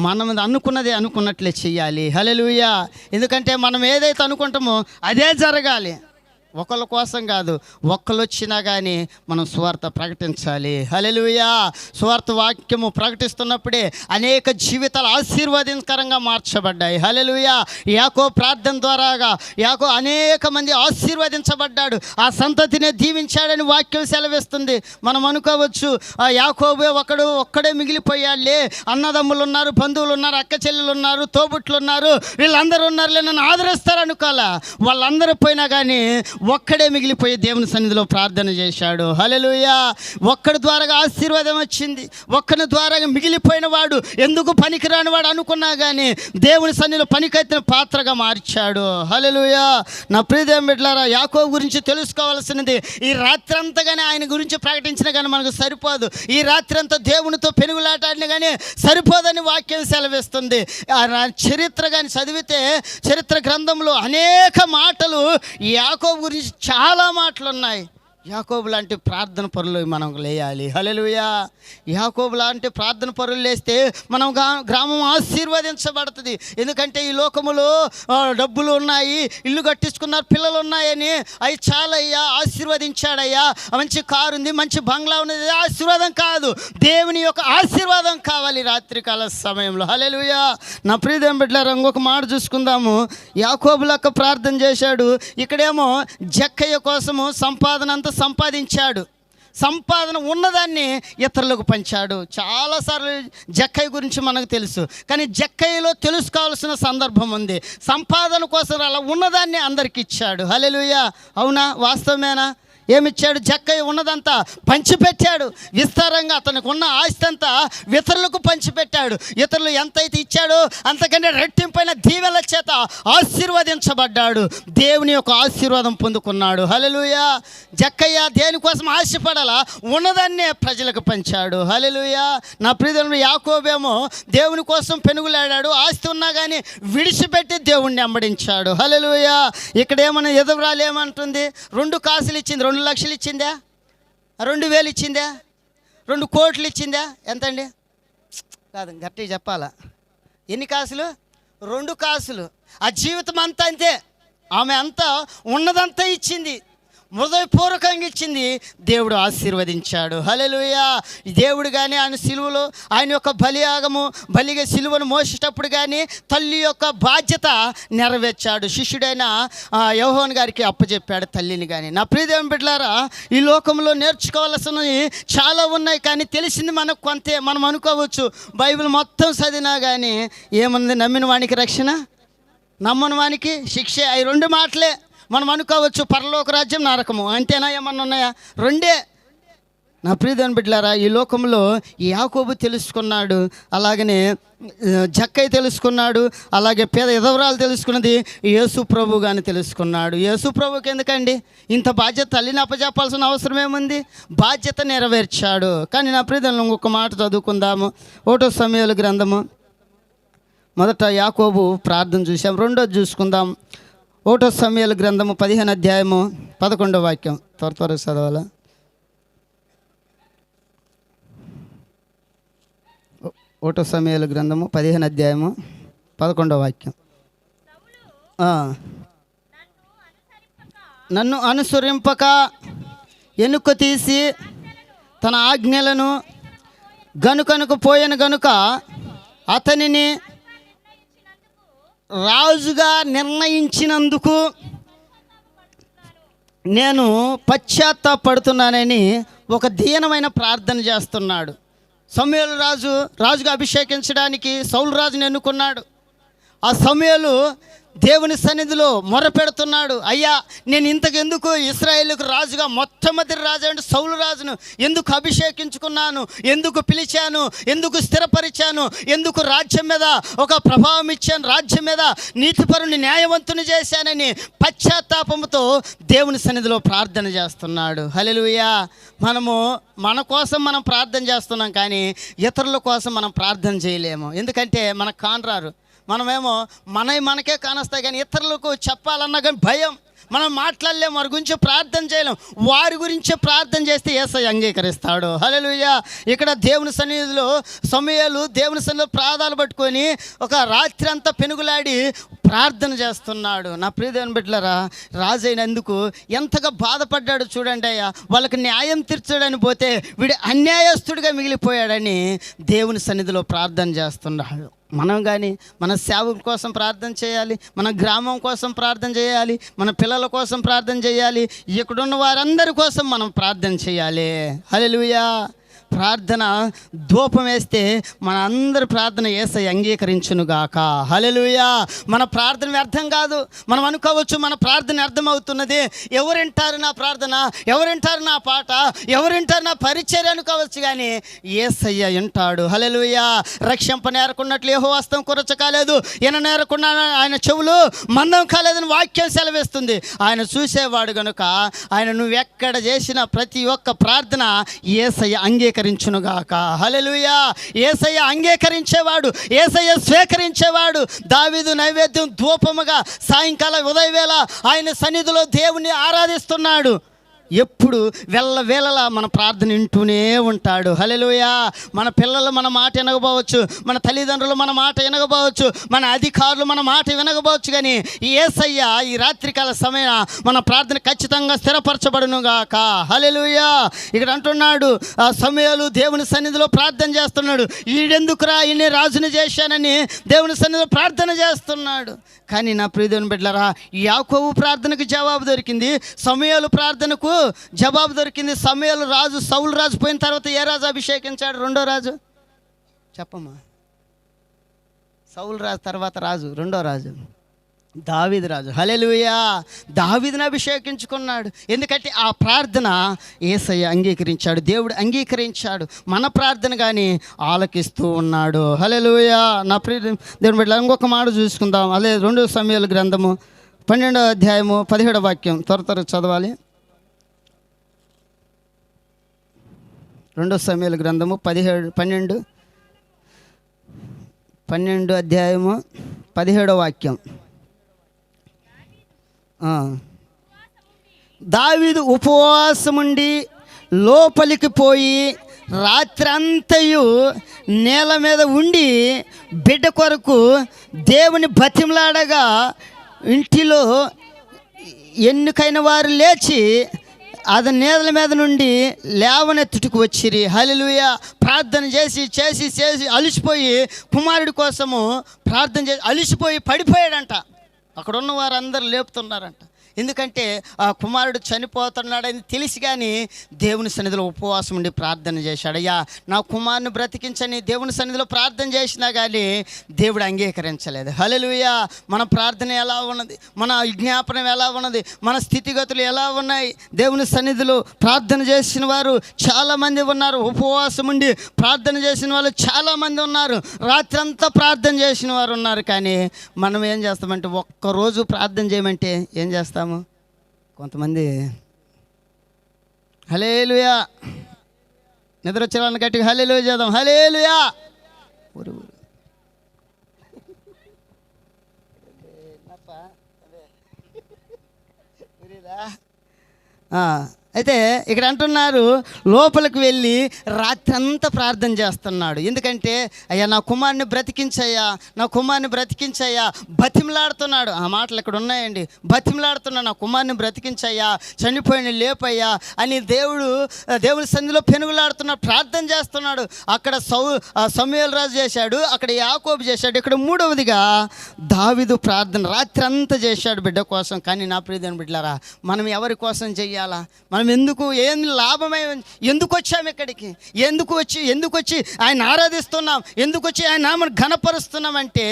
మనం అనుకున్నదే అనుకున్నట్లే చెయ్యాలి. హల్లెలూయా. ఎందుకంటే మనం ఏదైతే అనుకుంటామో అదే జరగాలి. ఒకళ్ళ కోసం కాదు, ఒక్కళ్ళు వచ్చినా కానీ మనం సువార్త ప్రకటించాలి. హల్లెలూయా. సువార్త వాక్యము ప్రకటిస్తున్నప్పుడే అనేక జీవితాలు ఆశీర్వాదకరంగా మార్చబడ్డాయి. హల్లెలూయా. యాకోబు ప్రార్థన ద్వారాగా అనేక మంది ఆశీర్వదించబడ్డాడు, ఆ సంతతినే దీవించాడని వాక్యం సెలవిస్తుంది. మనం అనుకోవచ్చు యాకోబే ఒక్కడే మిగిలిపోయాడులే, అన్నదమ్ములు ఉన్నారు, బంధువులు ఉన్నారు, అక్క చెల్లెలు ఉన్నారు, తోబుట్లు ఉన్నారు, వీళ్ళందరూ ఉన్నారులే, నన్ను ఆదరిస్తారు అనుకోవాలా. వాళ్ళందరూ పోయినా కానీ ఒక్కడే మిగిలిపోయి దేవుని సన్నిధిలో ప్రార్థన చేశాడు. హల్లెలూయా. ఒక్కడి ద్వారా ఆశీర్వాదం వచ్చింది. ఒక్కడి ద్వారా మిగిలిపోయిన వాడు ఎందుకు పనికిరాని వాడు అనుకున్నా కానీ దేవుని సన్నిధిలో పనికైతే పాత్రగా మార్చాడు. హల్లెలూయా. నా ప్రియదేవుని బిడ్డలారా, యాకోబు గురించి తెలుసుకోవాల్సినది ఈ రాత్రి అంతా కానీ ఆయన గురించి ప్రకటించిన కానీ మనకు సరిపోదు. ఈ రాత్రి అంతా దేవునితో పెనుగులాటాడిన కానీ సరిపోదని వాక్యం సెలవిస్తుంది. చరిత్ర కానీ చదివితే చరిత్ర గ్రంథంలో అనేక మాటలు యాకోబు గురించి చాలా మాటలు ఉన్నాయి. యాకోబు లాంటి ప్రార్థన పరులు మనం లేయాలి. హల్లెలూయా. యాకోబు లాంటి ప్రార్థన పరులు లేస్తే మనం గ్రామం ఆశీర్వదించబడుతుంది. ఎందుకంటే ఈ లోకములో డబ్బులు ఉన్నాయి, ఇల్లు కట్టించుకున్నారు, పిల్లలు ఉన్నాయని అవి చాలయ్యా, ఆశీర్వదించాడయ్యా, మంచి కారు ఉంది, మంచి బంగ్లా ఉన్నది, ఆశీర్వాదం కాదు, దేవుని యొక్క ఆశీర్వాదం కావాలి రాత్రికాల సమయంలో. హల్లెలూయా. నా ప్రియదేవుని బిడ్డలారా, ఇంకొక మాట చూసుకుందాము. యాకోబు లెక్క ప్రార్థన చేశాడు, ఇక్కడేమో జక్కయ్య కోసము సంపాదన అంతా సంపాదించాడు, సంపాదన ఉన్నదాన్ని ఇతరులకు పంచాడు. చాలాసార్లు జక్కయ్య గురించి మనకు తెలుసు, కానీ జక్కయ్యలో తెలుసుకోవాల్సిన సందర్భం ఉంది. సంపాదన కోసం అలా ఉన్నదాన్ని అందరికి ఇచ్చాడు. హల్లెలూయా. అవునా? వాస్తవమేనా? ఏమిచ్చాడు? జక్కయ్య ఉన్నదంతా పంచిపెట్టాడు. విస్తారంగా అతనికి ఉన్న ఆస్తి అంతా ఇతరులకు పంచిపెట్టాడు. ఇతరులు ఎంతైతే ఇచ్చాడో అంతకంటే రెట్టింపైన దీవెనల చేత ఆశీర్వదించబడ్డాడు, దేవుని యొక్క ఆశీర్వాదం పొందుకున్నాడు. హల్లెలూయా. జక్కయ్య దేనికోసం ఆశపడాలా? ఉన్నదాన్నే ప్రజలకు పంచాడు. హల్లెలూయా. నా ప్రియదేవుడు యాకోబేమో దేవుని కోసం పెనుగులాడాడు, ఆస్తి ఉన్నా కానీ విడిచిపెట్టి దేవుణ్ణి వెంబడించాడు. హల్లెలూయా. ఇక్కడ ఏమన్నా ఎదురాలు ఏమంటుంది? 2 కాసులు ఇచ్చింది, 2 లక్షలు ఇచ్చిందా? 2000 ఇచ్చిందా? 2 కోట్లు ఇచ్చిందా? ఎంతండి? కాదు, గట్టిగా చెప్పాలా. ఎన్ని కాసులు? 2 కాసులు. ఆ జీవితం అంతా అంతే. ఆమె అంతా ఉన్నదంతా ఇచ్చింది, హృదయపూర్వకంగా ఇచ్చింది, దేవుడు ఆశీర్వదించాడు. హల్లెలూయా. దేవుడు కానీ ఆయన సిలువలో ఆయన యొక్క బలిగా సిలువను మోసేటప్పుడు కానీ తల్లి యొక్క బాధ్యత నెరవేర్చాడు. శిష్యుడైన యోహాను గారికి అప్పచెప్పాడు తల్లిని కానీ. నా ప్రియదేవుని బిడ్డలారా, ఈ లోకంలో నేర్చుకోవాల్సినవి చాలా ఉన్నాయి, కానీ తెలిసింది మనకు కొంతే. మనం అనుకోవచ్చు బైబిల్ మొత్తం చదివినా కానీ ఏముంది? నమ్మిన వానికి రక్షణ, నమ్మని వానికి శిక్ష. అవి 2 మాటలే. మనం అనుకోవచ్చు పరలోక రాజ్యం, నరకము, అంతేనా? ఏమన్నా ఉన్నాయా? 2. నా ప్రియదేవుని బిడ్డలారా, ఈ లోకంలో యాకోబు తెలుసుకున్నాడు, అలాగనే జక్కయ్య తెలుసుకున్నాడు, అలాగే పేద ఎదవరాలు తెలుసుకున్నది యేసు ప్రభు కానీ తెలుసుకున్నాడు. యేసు ప్రభుకి ఎందుకండి ఇంత బాధ్యత? తల్లిని అప్పచెప్పాల్సిన అవసరం ఏముంది? బాధ్యత నెరవేర్చాడు. కానీ నా ప్రియదేవుని ఇంకొక మాట చదువుకుందాము. 1 సమూయేలు గ్రంథము. మొదట యాకోబు ప్రార్థన చూసాం, 2వది చూసుకుందాం. 1 సమూయేలు గ్రంథము 15వ అధ్యాయము 11వ వాక్యం. త్వరగా చదవాలా? 1 సమూయేలు గ్రంథము 15వ అధ్యాయము 11వ వాక్యం. నన్ను అనుసరింపక ఎన్నుక తీసి తన ఆజ్ఞలను గనుకనుకు పోయాను గనుక అతనిని రాజుగా నిర్ణయించినందుకు నేను పశ్చాత్తాపడుతున్నానని ఒక దీనమైన ప్రార్థన చేస్తున్నాడు. సమూయేలు రాజుగా అభిషేకించడానికి సౌలు రాజుని ఎన్నుకున్నాడు. ఆ సమూయేలు దేవుని సన్నిధిలో మొరపెడుతున్నాడు, అయ్యా నేను ఇంతకెందుకు ఇశ్రాయేలుకు రాజుగా, మొట్టమొదటి రాజు అంటే సౌలు రాజును ఎందుకు అభిషేకించుకున్నాను, ఎందుకు పిలిచాను, ఎందుకు స్థిరపరిచాను, ఎందుకు రాజ్యం మీద ఒక ప్రభావం ఇచ్చాను, రాజ్యం మీద నీతిపరుని న్యాయవంతుని చేశానని పశ్చాత్తాపంతో దేవుని సన్నిధిలో ప్రార్థన చేస్తున్నాడు. హల్లెలూయా. మన కోసం మనం ప్రార్థన చేస్తున్నాం, కానీ ఇతరుల కోసం మనం ప్రార్థన చేయలేము. ఎందుకంటే మనకు కానరారు. మనమేమో మనకే కానొస్తాయి, కానీ ఇతరులకు చెప్పాలన్నా కానీ భయం. మనం మాట్లాడలేము, వారి గురించి ప్రార్థన చేయలేం. వారి గురించి ప్రార్థన చేస్తే యేసయ్య అంగీకరిస్తాడు. హల్లెలూయా. ఇక్కడ దేవుని సన్నిధిలో సమూయేలు దేవుని సన్నిధిలో ప్రార్థనలు పట్టుకొని ఒక రాత్రి అంతా పెనుగులాడి ప్రార్థన చేస్తున్నాడు. నా ప్రియదేవుని బిడ్డలారా, రాజైనందుకు ఎంతగా బాధపడ్డాడు చూడండి అయ్యా. వాళ్ళకి న్యాయం తీర్చడానికి పోతే వీడు అన్యాయస్తుడిగా మిగిలిపోయాడని దేవుని సన్నిధిలో ప్రార్థన చేస్తున్నాడు. మనం కానీ మన సేవ కోసం ప్రార్థన చేయాలి, మన గ్రామం కోసం ప్రార్థన చేయాలి, మన పిల్లల కోసం ప్రార్థన చేయాలి, ఇక్కడున్న వారందరి కోసం మనం ప్రార్థన చేయాలి. హల్లెలూయా. ప్రార్థన ధూపం వేస్తే మన అందరి ప్రార్థన యేసయ్య అంగీకరించునుగాక. హల్లెలూయా. మన ప్రార్థన వ్యర్థం కాదు. మనం అనుకోవచ్చు మన ప్రార్థన అర్థమవుతున్నది, ఎవరింటారు నా ప్రార్థన, ఎవరింటారు నా పాట, ఎవరింటారు నా పరిచర్య అనుకోవచ్చు, కానీ యేసయ్య వింటాడు. హల్లెలూయా. రక్షింప నేరకున్నట్లు యెహోవా హస్తం కురచ కాలేదు, ఈయన నేరకున్న ఆయన చెవులు మందం కాలేదని వాక్యం సెలవిస్తుంది. ఆయన చూసేవాడు కనుక ఆయన నువ్వెక్కడ చేసిన ప్రతి ఒక్క ప్రార్థన యేసయ్య అంగీకరించునుగాక. హల్లెలూయా. యేసయ్య అంగీకరించేవాడు, యేసయ్య స్వీకరించేవాడు. దావీదు నైవేద్యం ధూపముగా సాయంకాలం ఉదయవేళ ఆయన సన్నిధిలో దేవుని ఆరాధిస్తున్నాడు. ఎప్పుడు వేళలా మన ప్రార్థన వింటూనే ఉంటాడు. హల్లెలూయా. మన పిల్లలు మన మాట వినకపోవచ్చు, మన తల్లిదండ్రులు మన మాట వినకపోవచ్చు, మన అధికారులు మన మాట వినకపోవచ్చు, కానీ యేసయ్య ఈ రాత్రికాల సమయం మన ప్రార్థన ఖచ్చితంగా స్థిరపరచబడునుగాక. హల్లెలూయా. ఇక్కడ అంటున్నాడు, ఆ సమయాలు దేవుని సన్నిధిలో ప్రార్థన చేస్తున్నాడు. ఈడెందుకురా ఈయన్ని రాజుని చేశానని దేవుని సన్నిధిలో ప్రార్థన చేస్తున్నాడు. కానీ నా ప్రియదేవుని బిడ్డలారా, యాకోబు ప్రార్థనకు జవాబు దొరికింది, సమూయేలు ప్రార్థనకు జవాబు దొరికింది. సమూయేలు రాజు, సౌలు రాజు పోయిన తర్వాత ఏ రాజు అభిషేకించాడు? రెండో రాజు చెప్పమ్మా. సౌలు రాజు తర్వాత రాజు, రెండో రాజు దావీదు రాజు. హల్లెలూయా. దావీదుని అభిషేకించుకున్నాడు. ఎందుకంటే ఆ ప్రార్థన యేసయ్య అంగీకరించాడు, దేవుడు అంగీకరించాడు. మన ప్రార్థన కానీ ఆలకిస్తూ ఉన్నాడు. హల్లెలూయా. నా ప్రియ దేవుని బిడ్డలారా, ఇంకొక మాట చూసుకుందాం. అదే 2 సమూయేలు గ్రంథము 12వ అధ్యాయము 17వ వాక్యం త్వర చదవాలి. 2 సమూయేలు గ్రంథము 12 అధ్యాయము 17వ వాక్యం. దావీదు ఉపవాసముండి లోపలికి పోయి రాత్రంతయు నేల మీద ఉండి బిడ్డ కొరకు దేవుని బతిమలాడగా ఇంటిలో ఎన్నికైన వారు లేచి అది నేల మీద నుండి లేవనెత్తుటకు వచ్చిరి. హల్లెలూయా. ప్రార్థన చేసి చేసి చేసి అలిసిపోయి కుమారుడి కోసము ప్రార్థన చేసి అలిసిపోయి పడిపోయాడంట. అక్కడ ఉన్న వారందరూ లేపుతున్నారంట. ఎందుకంటే ఆ కుమారుడు చనిపోతున్నాడని తెలిసి కానీ దేవుని సన్నిధిలో ఉపవాసం ఉండి ప్రార్థన చేశాడు. అయ్యా నా కుమారుని బ్రతికించని దేవుని సన్నిధిలో ప్రార్థన చేసినా కానీ దేవుడు అంగీకరించలేదు. హల్లెలూయా. మన ప్రార్థన ఎలా ఉన్నది, మన విజ్ఞాపనం ఎలా ఉన్నది, మన స్థితిగతులు ఎలా ఉన్నాయి? దేవుని సన్నిధిలో ప్రార్థన చేసిన వారు చాలామంది ఉన్నారు, ఉపవాసం ఉండి ప్రార్థన చేసిన వాళ్ళు చాలామంది ఉన్నారు, రాత్రంతా ప్రార్థన చేసిన వారు ఉన్నారు. కానీ మనం ఏం చేస్తామంటే, ఒక్కరోజు ప్రార్థన చేయమంటే ఏం చేస్తాము? కొంతమంది హల్లెలూయా నిద్ర వచ్చేవాళ్ళని గట్టిగా హల్లెలూయా చేద్దాం. హల్లెలూయా. ఊరు అయితే ఇక్కడ అంటున్నారు, లోపలికి వెళ్ళి రాత్రంతా ప్రార్థన చేస్తున్నాడు. ఎందుకంటే అయ్యా నా కుమారుని బ్రతికించయ్యా, నా కుమారుని బ్రతికించయ్యా, బతిమలాడుతున్నాడు. ఆ మాటలు ఇక్కడ ఉన్నాయండి. బతిమలాడుతున్నాడు, నా కుమారుని బ్రతికించయ్యా, చనిపోయిన లేపయ్యా అని దేవుని సన్నిధిలో పెనుగులాడుతున్నాడు, ప్రార్థన చేస్తున్నాడు. అక్కడ సమూయేలు రాజు చేశాడు, అక్కడ యాకోబు చేశాడు. ఇక్కడ మూడవదిగా దావీదు ప్రార్థన రాత్రంతా చేశాడు బిడ్డ కోసం. కానీ నా ప్రియదేవుని బిడ్డలారా, మనం ఎవరి కోసం చెయ్యాలా? మనం ఏం లాభమై ఎందుకు వచ్చాము ఇక్కడికి? ఎందుకు వచ్చి ఆయన ఆరాధిస్తున్నాం? ఎందుకు వచ్చి ఆయన నామను ఘనపరుస్తున్నామంటే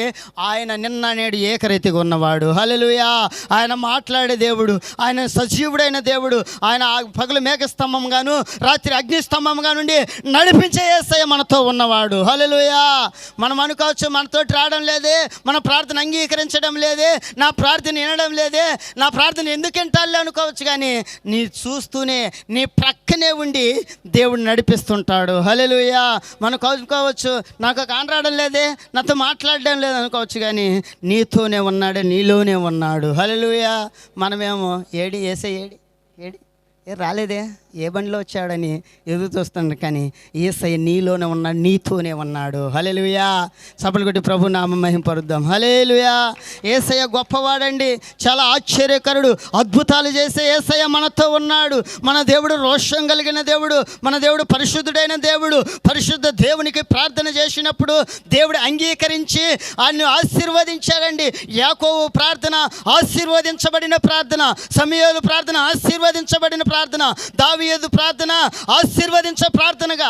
ఆయన నిన్న నేడు ఏకరీతిగా ఉన్నవాడు. హల్లెలూయా. ఆయన మాట్లాడే దేవుడు, ఆయన సజీవుడైన దేవుడు. ఆయన పగలు మేఘస్తంభంగాను రాత్రి అగ్నిస్తంభంగా నుండి నడిపించే యేసయ్య మనతో ఉన్నవాడు. హల్లెలూయా. మనం అనుకోవచ్చు మనతోటి రావడం లేదే, మన ప్రార్థన అంగీకరించడం లేదే, నా ప్రార్థన వినడం లేదే, నా ప్రార్థన ఎందుకు వింటాలే అనుకోవచ్చు. కానీ నీ చూస్తూనే నీ ప్రక్కనే ఉండి దేవుడు నడిపిస్తుంటాడు. హల్లెలూయా. మనకు అనుకోవచ్చు నాకు కానరావడం లేదే, నాతో మాట్లాడడం లేదు అనుకోవచ్చు, కానీ నీతోనే ఉన్నాడు, నీలోనే ఉన్నాడు. హల్లెలూయా. మనమేమో యేసయ్య ఏడి రాలేదే, ఏ బండిలో వచ్చాడని ఎదురు చూస్తున్నాడు. కానీ యేసయ్య నీలోనే ఉన్నాడు, నీతోనే ఉన్నాడు. హల్లెలూయా. చప్పలు కొట్టి ప్రభు నామం మహింపరుద్దాం. హల్లెలూయా. యేసయ్య గొప్పవాడండి, చాలా ఆశ్చర్యకరుడు, అద్భుతాలు చేసే యేసయ్య మనతో ఉన్నాడు. మన దేవుడు రోషం కలిగిన దేవుడు, మన దేవుడు పరిశుద్ధుడైన దేవుడు. పరిశుద్ధ దేవునికి ప్రార్థన చేసినప్పుడు దేవుడు అంగీకరించి ఆయన్ని ఆశీర్వదించాడండి. యాకోబు ప్రార్థన ఆశీర్వదించబడిన ప్రార్థన, సమూయేలు ప్రార్థన ఆశీర్వదించబడిన ప్రార్థన, దావీదు ప్రార్థన ఆశీర్వదించే ప్రార్థనగా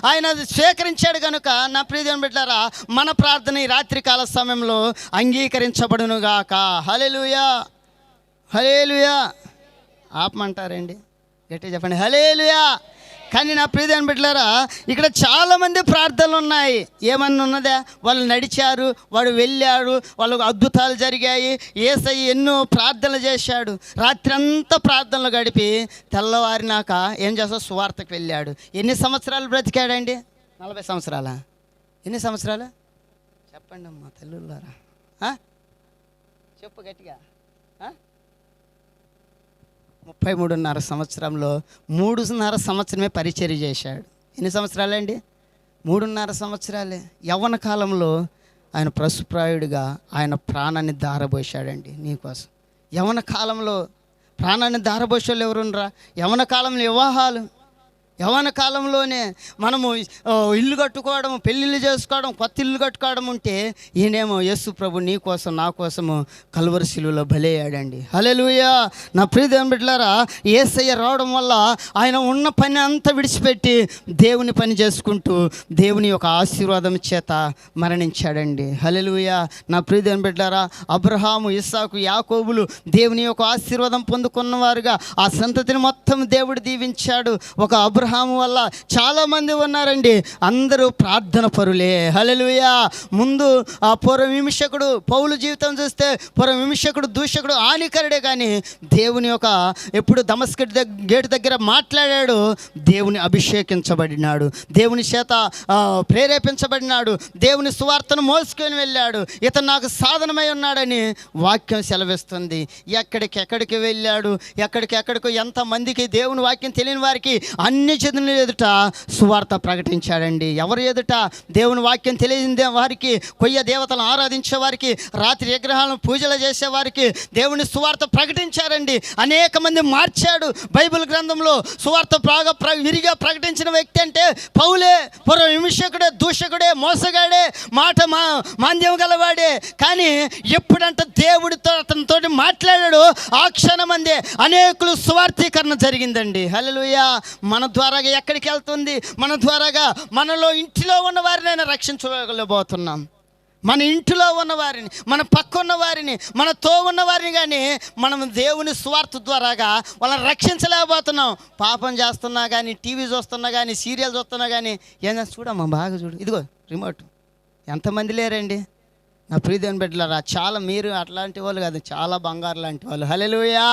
ఆయన స్వీకరించాడు. కనుక నా ప్రియదేవుని బిడ్డలారా, మన ప్రార్థన ఈ రాత్రికాల సమయంలో అంగీకరించబడునుగాక. హల్లెలూయా. హల్లెలూయా. ఆపమంటారండి? గట్టిగా చెప్పండి హల్లెలూయా. కానీ నా ప్రియదేవుని బిడ్డలారా, ఇక్కడ చాలామంది ప్రార్థనలు ఉన్నాయి. ఏమన్నా ఉన్నదా? వాళ్ళు నడిచారు, వాడు వెళ్ళాడు, వాళ్ళకు అద్భుతాలు జరిగాయి. యేసయ్య ఎన్నో ప్రార్థనలు చేశాడు. రాత్రి అంతా ప్రార్థనలు గడిపి తెల్లవారినాక ఏం చేస్తా, సువార్తకు వెళ్ళాడు. ఎన్ని సంవత్సరాలు బ్రతికాడండి? 40 సంవత్సరాలా? ఎన్ని సంవత్సరాలు చెప్పండి అమ్మా తల్లులారా, చెప్పు గట్టిగా. 33.5 సంవత్సరంలో 3.5 సంవత్సరమే పరిచర్య చేశాడు. ఎన్ని సంవత్సరాలండి? 3.5 సంవత్సరాలే. యవ్వన కాలంలో ఆయన పశుప్రాయుడిగా ఆయన ప్రాణాన్ని ధారపోశాడండి నీకోసం. యవ్వన కాలంలో ప్రాణాన్ని ధారపోసేవాళ్ళు ఎవరున్నరా? యవ్వన కాలంలో వివాహాలు, యవ్వన కాలంలోనే మనము ఇల్లు కట్టుకోవడం, పెళ్ళిళ్ళు చేసుకోవడం, కొత్త ఇల్లు కట్టుకోవడం ఉంటే ఈయనేమో యేసు ప్రభు నీ కోసం నా కోసము కల్వరి శిలువలో బలయ్యాడండి. హల్లెలూయా. నా ప్రియ దేవుని బిడ్డలారా, యేసయ్య రావడం వల్ల ఆయన ఉన్న పని అంతా విడిచిపెట్టి దేవుని పని చేసుకుంటూ దేవుని యొక్క ఆశీర్వాదం చేత మరణించాడండి. హల్లెలూయా. నా ప్రియ దేవుని బిడ్డలారా, అబ్రహాము, ఇస్సాకు, యాకోబులు దేవుని యొక్క ఆశీర్వాదం పొందుకున్నవారుగా ఆ సంతతిని మొత్తం దేవుడు దీవించాడు. ఒక అబ్రహాము వల్ల చాలామంది ఉన్నారండి, అందరూ ప్రార్థన పరులే. హల్లెలూయా. ముందు ఆ పూర్వవిమర్శకుడు పౌలు జీవితం చూస్తే పూర్వవిమర్శకుడు, దూషకుడు, హానికరుడే, కానీ దేవుని యొక్క ఎప్పుడు దమస్కు గేటు దగ్గర మాట్లాడాడు, దేవుని అభిషేకించబడినాడు, దేవుని చేత ప్రేరేపించబడినాడు, దేవుని సువార్తను మోసుకొని వెళ్ళాడు. ఇతను నాకు సాధనమై ఉన్నాడని వాక్యం సెలవిస్తుంది. ఎక్కడికి వెళ్ళాడు, ఎక్కడికో ఎంతమందికి దేవుని వాక్యం తెలియని వారికి అన్ని జనుల ఎదుట సువార్త ప్రకటించాడండి. ఎవరి ఎదుట? దేవుని వాక్యం తెలియని వారికి, కొయ్య దేవతలను ఆరాధించే వారికి, రాత్రి విగ్రహాలను పూజలు చేసేవారికి దేవుని సువార్త ప్రకటించారండి. అనేక మంది మార్చాడు. బైబిల్ గ్రంథంలో సువార్త బాగా విరిగా ప్రకటించిన వ్యక్తి అంటే పౌలే. పూర్వ విమర్శకుడే, దూషకుడే, మోసగాడే, మాంద్యం గలవాడే. కానీ ఎప్పుడంటే దేవుడితో అతనితో మాట్లాడాడు, ఆ క్షణమందే అనేకులు సువార్థీకరణ జరిగిందండి. హల్లెలూయా. మన ద్వారాగా ఎక్కడికి వెళ్తుంది? మన ద్వారాగా మనలో ఇంటిలో ఉన్న వారిని అయినా రక్షించలేకపోతున్నాం. మన ఇంటిలో ఉన్నవారిని, మన పక్క ఉన్న వారిని, మనతో ఉన్న వారిని కానీ మనం దేవుని స్వార్థ ద్వారాగా వాళ్ళని రక్షించలేకపోతున్నాం. పాపం చేస్తున్నా కానీ, టీవీ చూస్తున్నా కానీ, సీరియల్ చూస్తున్నా కానీ, ఏం చూడమ్మా బాగా చూడు, ఇదిగో రిమోట్. ఎంతమంది లేరండి నా ప్రియదేవుని బిడ్డలారా? చాలా, మీరు అట్లాంటి వాళ్ళు కాదు, చాలా బంగారు లాంటి వాళ్ళు. హల్లెలూయా.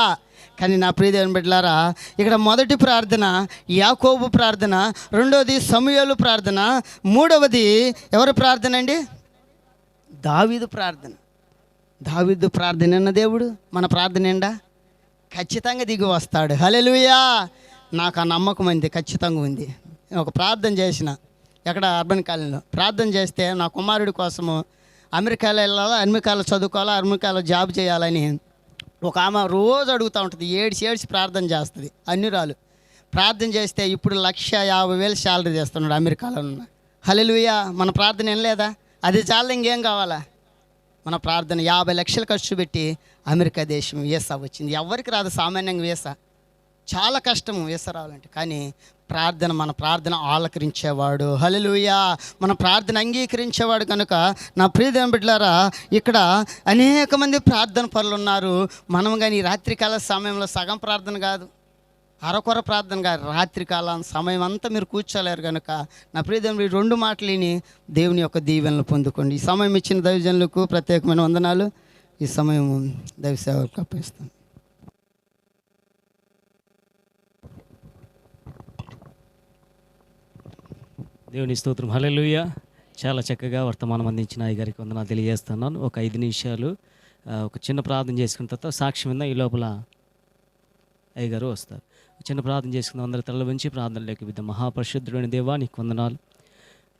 కానీ నా ప్రియదేవుని బిడ్డలారా, ఇక్కడ మొదటి ప్రార్థన యాకోబు ప్రార్థన, రెండవది సమూయేలు ప్రార్థన, మూడవది ఎవరి ప్రార్థన అండి? దావీదు ప్రార్థన. దావీదు ప్రార్థన అన్న దేవుడు మన ప్రార్థన ఏండా? ఖచ్చితంగా దిగి వస్తాడు. హల్లెలూయా. నాకు ఆ నమ్మకం ఉంది, ఖచ్చితంగా ఉంది. నేను ఒక ప్రార్థన చేసిన, ఎక్కడ అర్బన్ కాలనీలో ప్రార్థన చేస్తే నా కుమారుడి కోసము అమెరికాలో వెళ్ళాలా, అమెరికాలో చదువుకోవాలా, అమెరికాలో జాబ్ చేయాలని ఒక ఆమె రోజు అడుగుతూ ఉంటుంది. ఏడ్చి ప్రార్థన చేస్తుంది. అన్యురాలు ప్రార్థన చేస్తే ఇప్పుడు 1,50,000 శాలరీ చేస్తున్నాడు అమెరికాలో ఉన్న. హల్లెలూయా. మన ప్రార్థన ఏం లేదా? అది చాలా, ఇంకేం కావాలా? మన ప్రార్థన 50 లక్షలు ఖర్చు పెట్టి అమెరికా దేశం వీసా వచ్చింది. ఎవరికి రాదు సామాన్యంగా వీసా, చాలా కష్టము వీసా రావాలంటే. కానీ మన ప్రార్థన ఆలకరించేవాడు. హల్లెలూయా. మన ప్రార్థన అంగీకరించేవాడు కనుక నా ప్రియదేవుని బిడ్డలారా, ఇక్కడ అనేక మంది ప్రార్థన పరులు ఉన్నారు. మనం కానీ రాత్రికాల సమయంలో సగం ప్రార్థన కాదు, అరకొర ప్రార్థన కాదు, రాత్రికాలం సమయం అంతా మీరు కూర్చోలేరు కనుక నా ప్రియదేవుని 2 మాటలు విని దేవుని యొక్క దీవెనలు పొందుకోండి. ఈ సమయం ఇచ్చిన దైవజనులకు ప్రత్యేకమైన వందనాలు. ఈ సమయం దైవ సేవకు అప్పగిస్తాను. దేవుని స్తోత్రం. హల్లెలూయా. చాలా చక్కగా వర్తమానం అందించిన అయ్యగారికి వందనాలు తెలియజేస్తున్నాను. ఒక 5 నిమిషాలు ఒక చిన్న ప్రార్థన చేసుకున్న తర్వాత సాక్ష్యం విన్న ఈ లోపల అయ్యగారు వస్తారు. చిన్న ప్రార్థన చేసుకుందాం. అందరి తల వంచి ప్రార్థనలోకి విద్దాం. మహాపరిశుద్ధుడైన దేవా, నీకు వందనాలు.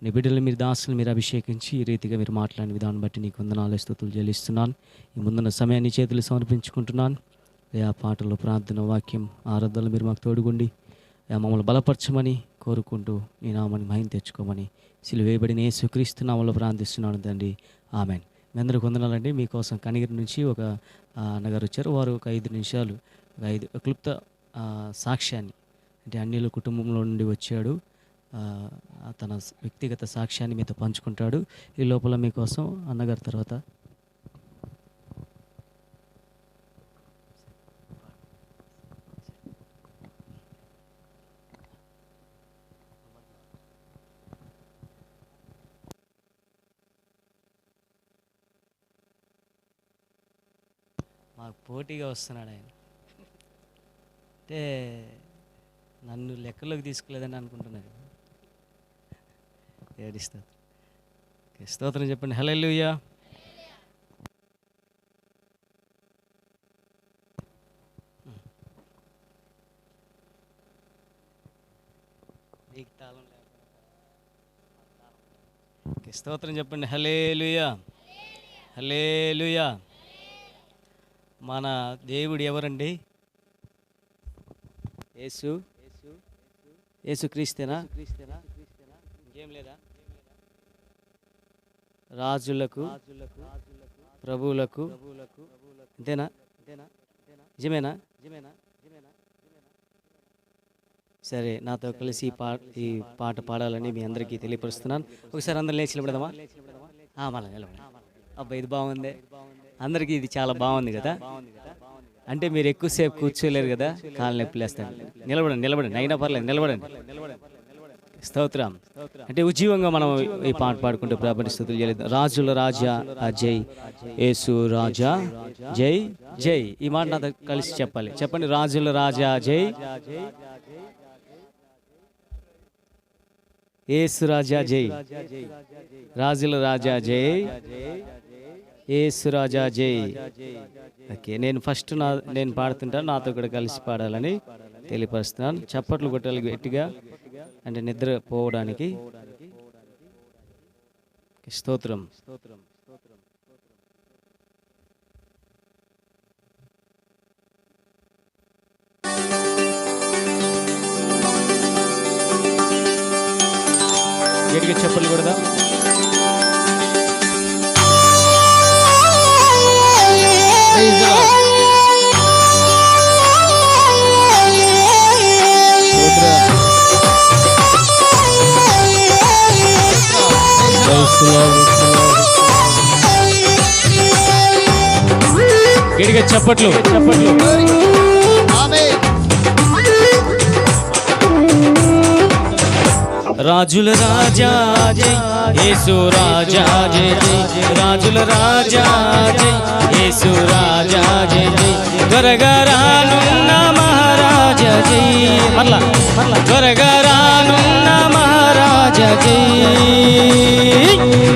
నీ బిడ్డలు, మీరు దాసులు మీరు అభిషేకించి ఈ రీతిగా మీరు మాట్లాడిన విధానం బట్టి నీకు వందనాలు, స్తుతులు చెల్లిస్తున్నాను. ఈ ముందున్న సమయాన్ని చేతులు సమర్పించుకుంటున్నాను. ఆ పాటలు, ప్రార్థన, వాక్యం, ఆరాధనలు మీరు మాకు తోడుగుండి మమ్మల్ని బలపరచమని కోరుకుంటూ నీ నామాన్ని మహిమ తెచ్చుకోమని సిలువేయబడిన యేసుక్రీస్తు నామములో ప్రార్థిస్తున్నాను తండ్రి. ఆమెన్. మీ అందరికీ వందనాలండి. మీకోసం కనిగిరి నుంచి ఒక అన్నగారు వచ్చారు. వారు ఒక 5 నిమిషాలు, ఒక 5 క్లుప్త సాక్ష్యాన్ని, అంటే అన్యుల కుటుంబంలో నుండి వచ్చాడు, తన వ్యక్తిగత సాక్ష్యాన్ని మీతో పంచుకుంటాడు. ఈ లోపల మీకోసం అన్నగారి తర్వాత మాకు పోటీగా వస్తున్నాడు ఆయన. అంటే నన్ను లెక్కలోకి తీసుకోలేదని అనుకుంటున్నాను. ఏడిస్తారు. స్తోత్రం చెప్పండి. హల్లెలూయా. స్తోత్రం చెప్పండి. హల్లెలూయా, హల్లెలూయా. మన దేవుడు ఎవరండి? యేసు, యేసుక్రీస్తేనా? ఇంకేం లేదా? రాజులకు ప్రభువులకు అంతేనా? నిజమేనా? సరే, నాతో కలిసి ఈ పాట పాడాలని మీ అందరికీ తెలియపరుస్తున్నాను. ఒకసారి అందరం లేచి నిలబడదామా? మళ్ళీ నిలబడి. అబ్బా, ఇది బాగుంది. అందరికీ ఇది చాలా బాగుంది కదా. అంటే మీరు ఎక్కువసేపు కూర్చోలేరు కదా, కాళ్ళు నొప్పిలేస్తాను. నిలబడండి అయినా పర్లేదు, నిలబడండి. స్తోత్రం. అంటే ఉజ్జీవంగా మనం ఈ పాట పాడుకుంటూ ప్రార్థన స్తుతులు చేయలేదు. రాజుల రాజా జై, యేసు రాజా జై జై. ఈ మాట నాతో కలిసి చెప్పాలి. చెప్పండి. రాజుల రాజా జై, యేసు రాజా జై. రాజుల రాజా జై, యేసు రాజా జై. ఓకే, నేను ఫస్ట్ నేను పాడుతుంటాను, నాతో కూడా కలిసి పాడాలని తెలియపరుస్తున్నాను. చప్పట్లు కొట్టాలి గట్టిగా, అంటే నిద్ర పోవడానికి. స్తోత్రం. గట్టిగా చప్పట్లు కొడదాం. గట్టిగా చప్పట్లు. రాజుల రాజా జై, యేసు రాజా జై జై. రాజుల రాజా జై, యేసు రాజా జై జై. గరగరానున్న మహారాజా జై. మరలా గరగరానున్న మహారాజా జై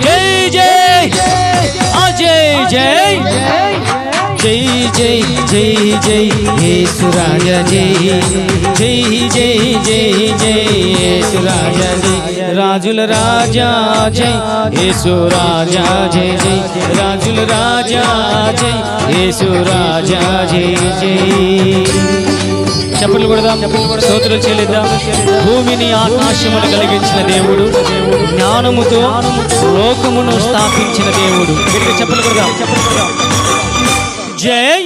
జై జై అజయ్ జై జై జై జై జై. యేసు రాజా జై జై జై జై జై. యేసు రాజా జై. రాజుల రాజా జై, యేసు రాజా జై జై. రాజుల రాజా జై, యేసు రాజా జై జై. చప్పట్లు కొడదాం, స్తోత్రం చెల్లిద్దాం. భూమిని ఆకాశమును కలిగించిన దేవుడు, జ్ఞానముతో లోకమును స్థాపించిన దేవుడు. చప్పట్లు కొడదాం. జై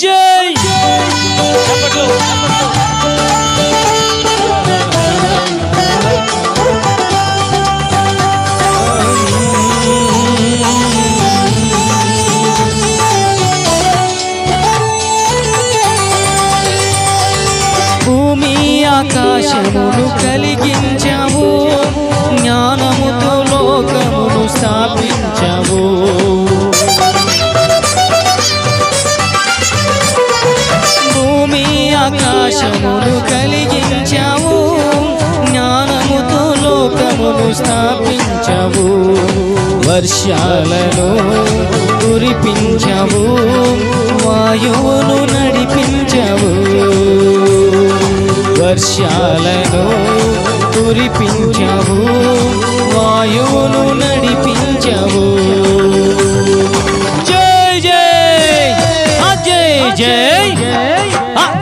జై. చప్పట్లు. భూమి ఆకాశమును కలిగించావు, జ్ఞానముతో లోకమును స్థాపించావు. భూమి ఆకాశమును కలిగించావు, జ్ఞానముతో లోకమును స్థాపించావు. వర్షాలను కురిపించావు, వాయువును నడిపించావు. వర్షాలను కురిపించావు, వాయువును నడిపించావు. జై జై అజయ్ జై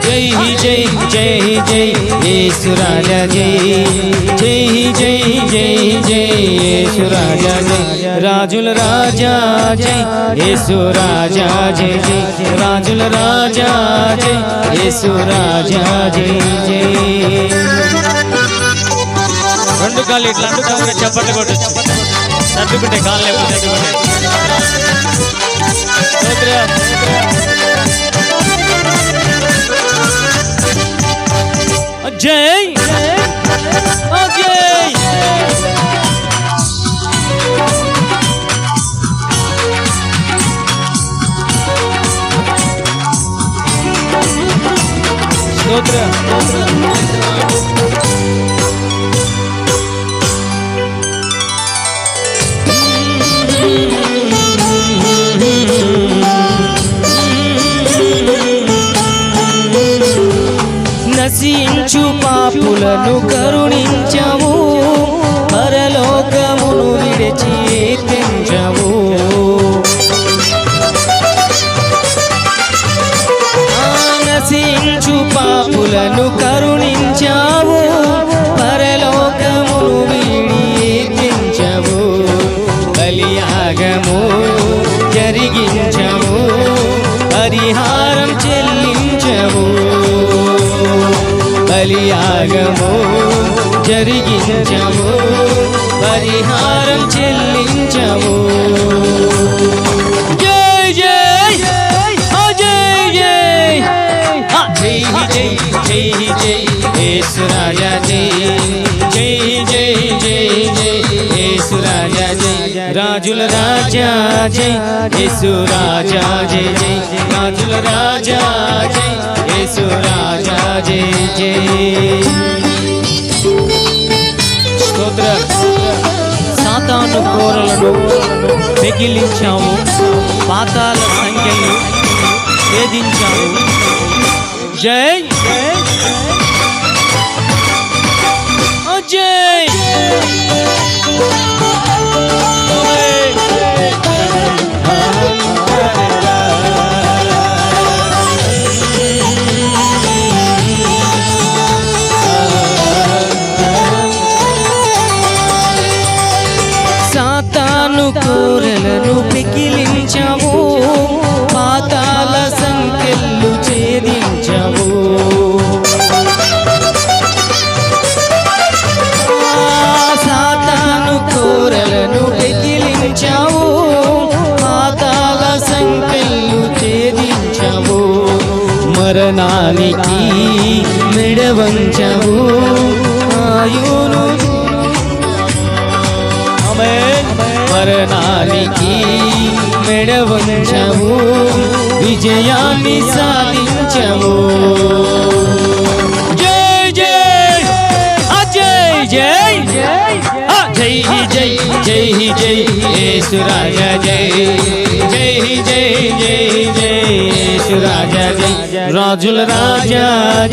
జై జై జై జై. యేసు రాజా జై జై జై జై జై. యేసు రాజా జై. రాజుల రాజా జై, యేసు రాజా జై జై. రాజుల రాజా జై, యేసు రాజా జై జై. రెండు కాళ్ళు ఇట్లా అందుకుంటే చప్పట్లు కొట్టచ్చు. సర్దుకుంటే కాళ్ళు లేకపోతే జై అజయ్. స్తోత్రం. నశించు పాపులను కరు కరుణించవు పరలోకమును విడిచి తెంచవు నశించు పాపులను కరుణించావు పరలోకమును విడిపించవు బలియాగము జరిగించవు పరిహారం చెల్లించవు బలియాగము జరిగించవు పరిహారం చెల్లించవు జై జై జై జై జై జై జై జై యేసు రాజా జై జై జై జై జై యేసు రాజా జై రాజుల రాజా జై యేసు రాజా జై జై రాజుల రాజా జై యేసు రాజా జై జై స్తోత్రం సాతాను కోరలను మిగిలించాము పాతాల సంఖ్యను ఛేదించాము జై జై సాతాను కోరలను పెకిలించవు పాతాల సంఖ్యలు ఛేదించవు సాతాను కోరలను పెకిలించవు పాతాల సంఖ్యలు ఛేదించవు మరణానికి మెడవంచవు ఆయును మరణానికి మెడవంచవు విజయాన్ని సాధించవు జై జై జై జై జై జై జై యేసు రాజా జై జై జై జై జై యేసు రాజా జై రాజుల రాజా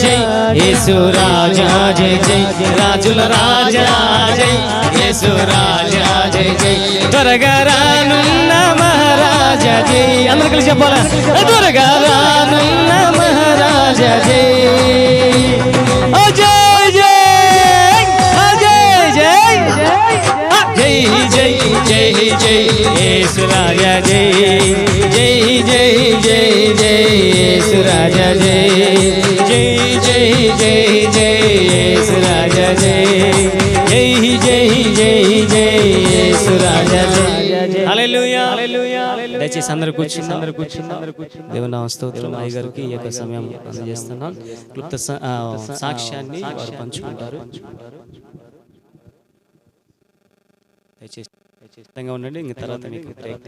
జై యేసు రాజా జై జై రాజుల రాజా జై యేసు రాజా జై జై త్వరగా రానున్న మహారాజా జై అందరూ కలిసి చెప్పాలా త్వరగా రానున్న మహారాజా జై జై జై జై జై జై యేసు రాజా జై జై జై జై జై యేసు రాజా జై జై జై జై జై యేసు రాజా జై జై జై జై జై యేసు రాజా జై హల్లెలూయా దయచేసి అందరూ కూర్చుని దేవుని నామ స్తోత్రం అయ్య గారికి ఈ యొక్క సమయం అందజేస్తున్నాం క్లుప్త సాక్ష్యాన్ని వారు పంచుకుంటారు దయచేసి సిద్ధంగా ఉండండి ఇంక తర్వాత మీకు బ్రేక్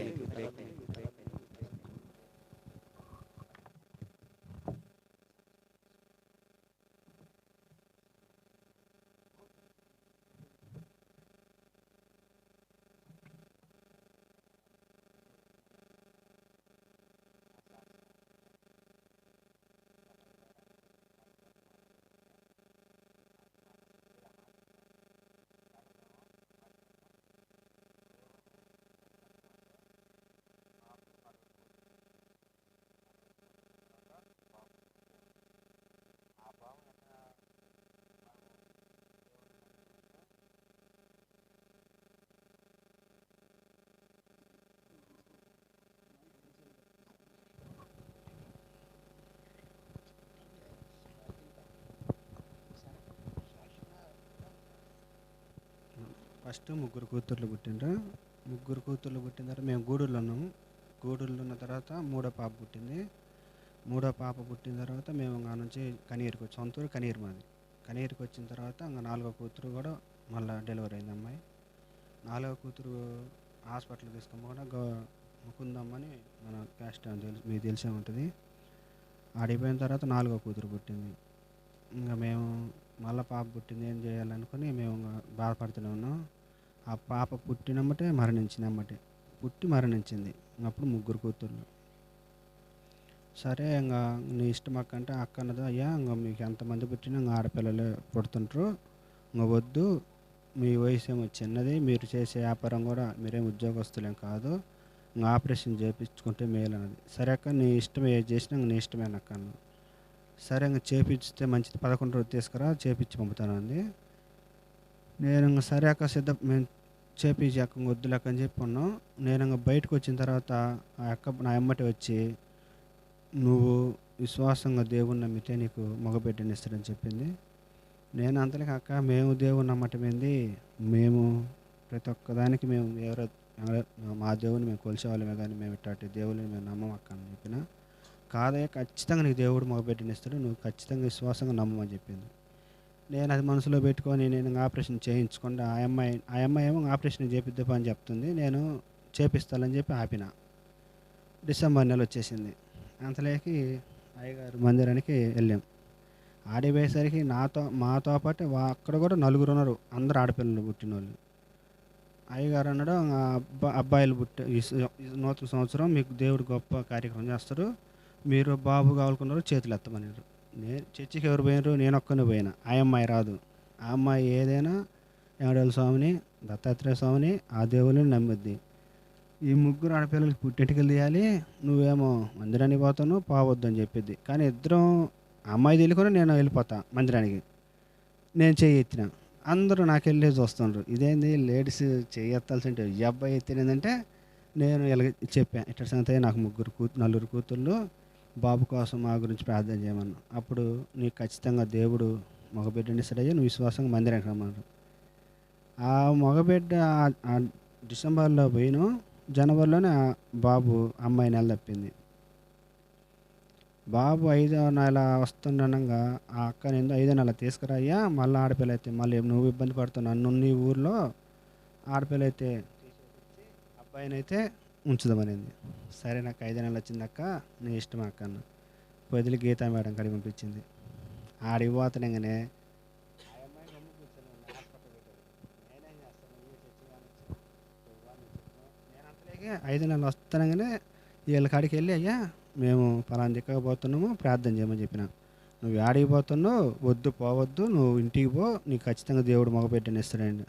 ఫస్ట్ ముగ్గురు కూతుర్లు పుట్టిండ్రు. ముగ్గురు కూతుర్లు పుట్టిన తర్వాత మేము గూడూరులో ఉన్నాము. గూడూరులో ఉన్న తర్వాత మూడో పాప పుట్టింది. మూడో పాప పుట్టిన తర్వాత మేము ఆ నుంచి కనిగిరికి వచ్చి సొంతూరు కనిగిరి మాది. కనిగిరికి వచ్చిన తర్వాత ఇంకా నాలుగో కూతురు కూడా మళ్ళీ డెలివరీ అయింది అమ్మాయి. నాలుగో కూతురు హాస్పిటల్కి తీసుకోకుండా ముకుందమ్మని మన క్యాస్ట్ అని మీకు తెలిసే ఉంటుంది. ఆడిపోయిన తర్వాత నాలుగో కూతురు పుట్టింది. ఇంకా మేము మళ్ళీ పాప పుట్టింది ఏం చేయాలనుకుని మేము బాధపడుతూనే ఉన్నాం. ఆ పాప పుట్టినమ్మటే మరణించినమ్మటే పుట్టి మరణించింది. అప్పుడు ముగ్గురు కూతుర్లు. సరే ఇంకా నీ ఇష్టం అక్క అంటే అక్క అన్నది, అయ్యా ఇంకా మీకు ఎంతమంది పుట్టినా ఇంకా ఆడపిల్లలే పుడుతుంటారు, ఇంకా వద్దు, మీ వయసు ఏమో చిన్నది, మీరు చేసే వ్యాపారం కూడా మీరేం ఉద్యోగస్తులేం కాదు, ఇంకా ఆపరేషన్ చేయించుకుంటే మేలు అన్నది. సరే అక్క, నీ ఇష్టం ఏది చేసినా నీ ఇష్టమేనక్క అన్న. సరే ఇంకా చేపిస్తే మంచిది, 11 రోజు తీసుకురా చేపించి పంపుతాను అంది. నేను ఇంకా సరే అక్క మేము చేపించి అక్క వద్దులెక్క అని చెప్పి ఉన్నాం. నేను ఇంకా బయటకు వచ్చిన తర్వాత ఆ అక్క నా ఎమ్మటి వచ్చి, నువ్వు విశ్వాసంగా దేవుని నమ్మితే నీకు మగబిడ్డని ఇస్తాడని చెప్పింది. నేను అంతలోకి అక్క, మేము దేవుని నమ్మటమేంది, మేము ప్రతి ఒక్కదానికి మేము మా దేవుని మేము కొలిసేవాళ్ళమే, కానీ మేము ఇట్లాంటి దేవుని మేము నమ్మం అక్క అని చెప్పిన. కాదయ్య, ఖచ్చితంగా నీకు దేవుడు మగబిడ్డని ఇస్తాడు, నువ్వు ఖచ్చితంగా విశ్వాసంగా నమ్మమని చెప్పింది. నేను అది మనసులో పెట్టుకొని నేను ఆపరేషన్ చేయించకుండా ఆ అమ్మాయి ఏమో ఆపరేషన్ చేపిద్దాం అని చెప్తుంది. నేను చేపిస్తానని చెప్పి ఆపిన. డిసెంబర్ నెల వచ్చేసింది. అంతలోకి అయ్యగారు మందిరానికి వెళ్ళాం. ఆడిపోయేసరికి మాతో పాటు అక్కడ కూడా 4 ఉన్నారు, అందరు ఆడపిల్లలు పుట్టినోళ్ళు. అయ్యగారు అన్నాడు, అబ్బాయిలు ఈ నూతన సంవత్సరం మీకు దేవుడు గొప్ప కార్యక్రమం చేస్తారు, మీరు బాబు కావాలనుకున్నారు చేతులు ఎత్తమన్నారు. నేను చర్చికి ఎవరు పోయినారు, నేను ఒక్కనే పోయినా. ఆ అమ్మాయి రాదు. ఆ అమ్మాయి ఏదైనా ఏడేళ్ళ స్వామిని, దత్తాత్రేయ స్వామిని, ఆ దేవుని నమ్మిద్ది. ఈ 3 ఆడపిల్లలకి పుట్టింటికి తీయాలి, నువ్వేమో మందిరానికి పోతాను పోవద్దు అని చెప్పిద్ది. కానీ ఇద్దరం, అమ్మాయి తెలియకుండా నేను వెళ్ళిపోతా మందిరానికి. నేను చెయ్యి ఎత్తిన, అందరూ నాకు వెళ్ళి చూస్తుండ్రు, ఇదేంది లేడీస్ చెయ్యి ఎత్తాల్సి అంటే ఈ అబ్బాయి ఎత్తినేదంటే నేను ఇలా చెప్పాను, ఇట్లా సంగతి నాకు 4 కూతుళ్ళు, బాబు కోసం మా గురించి ప్రార్థన చేయమన్నా. అప్పుడు నీకు ఖచ్చితంగా దేవుడు మగబిడ్డని ఇస్తాడయ్యా, నువ్వు విశ్వాసంగా మందిరానికి రమ్మన్నారు. ఆ మగబిడ్డ డిసెంబర్లో పోయిను, జనవరిలోనే బాబు అమ్మాయి నెల తప్పింది. బాబు 5వ నెల వస్తుండగా ఆ అక్క నేను 5వ నెల తీసుకురాయ్యా, మళ్ళీ ఆడపిల్ల అయితే మళ్ళీ నువ్వు ఇబ్బంది పడుతున్నావు, నన్ను నీ ఊర్లో ఆడపిల్ల అయితే అబ్బాయిని అయితే ఉంచుదామనింది. సరే నాకు 5వ నెల వచ్చిందక్క, నీ ఇష్టం అక్క అన్న. వదిలి గీతా మేడం కడిగి పంపించింది. ఆడికి పోతున్నాగానే నేను అంతలేకే 5వ నెల వస్తున్నాగానే వీళ్ళ కాడికి వెళ్ళి, అయ్యా మేము పలానా దిక్కకపోతున్నాము ప్రార్థన చేయమని చెప్పిన. నువ్వు ఆడికి పోతున్నావు, వద్దు పోవద్దు, నువ్వు ఇంటికి పో, నీకు ఖచ్చితంగా దేవుడు మగబిడ్డని ఇస్తాడండి.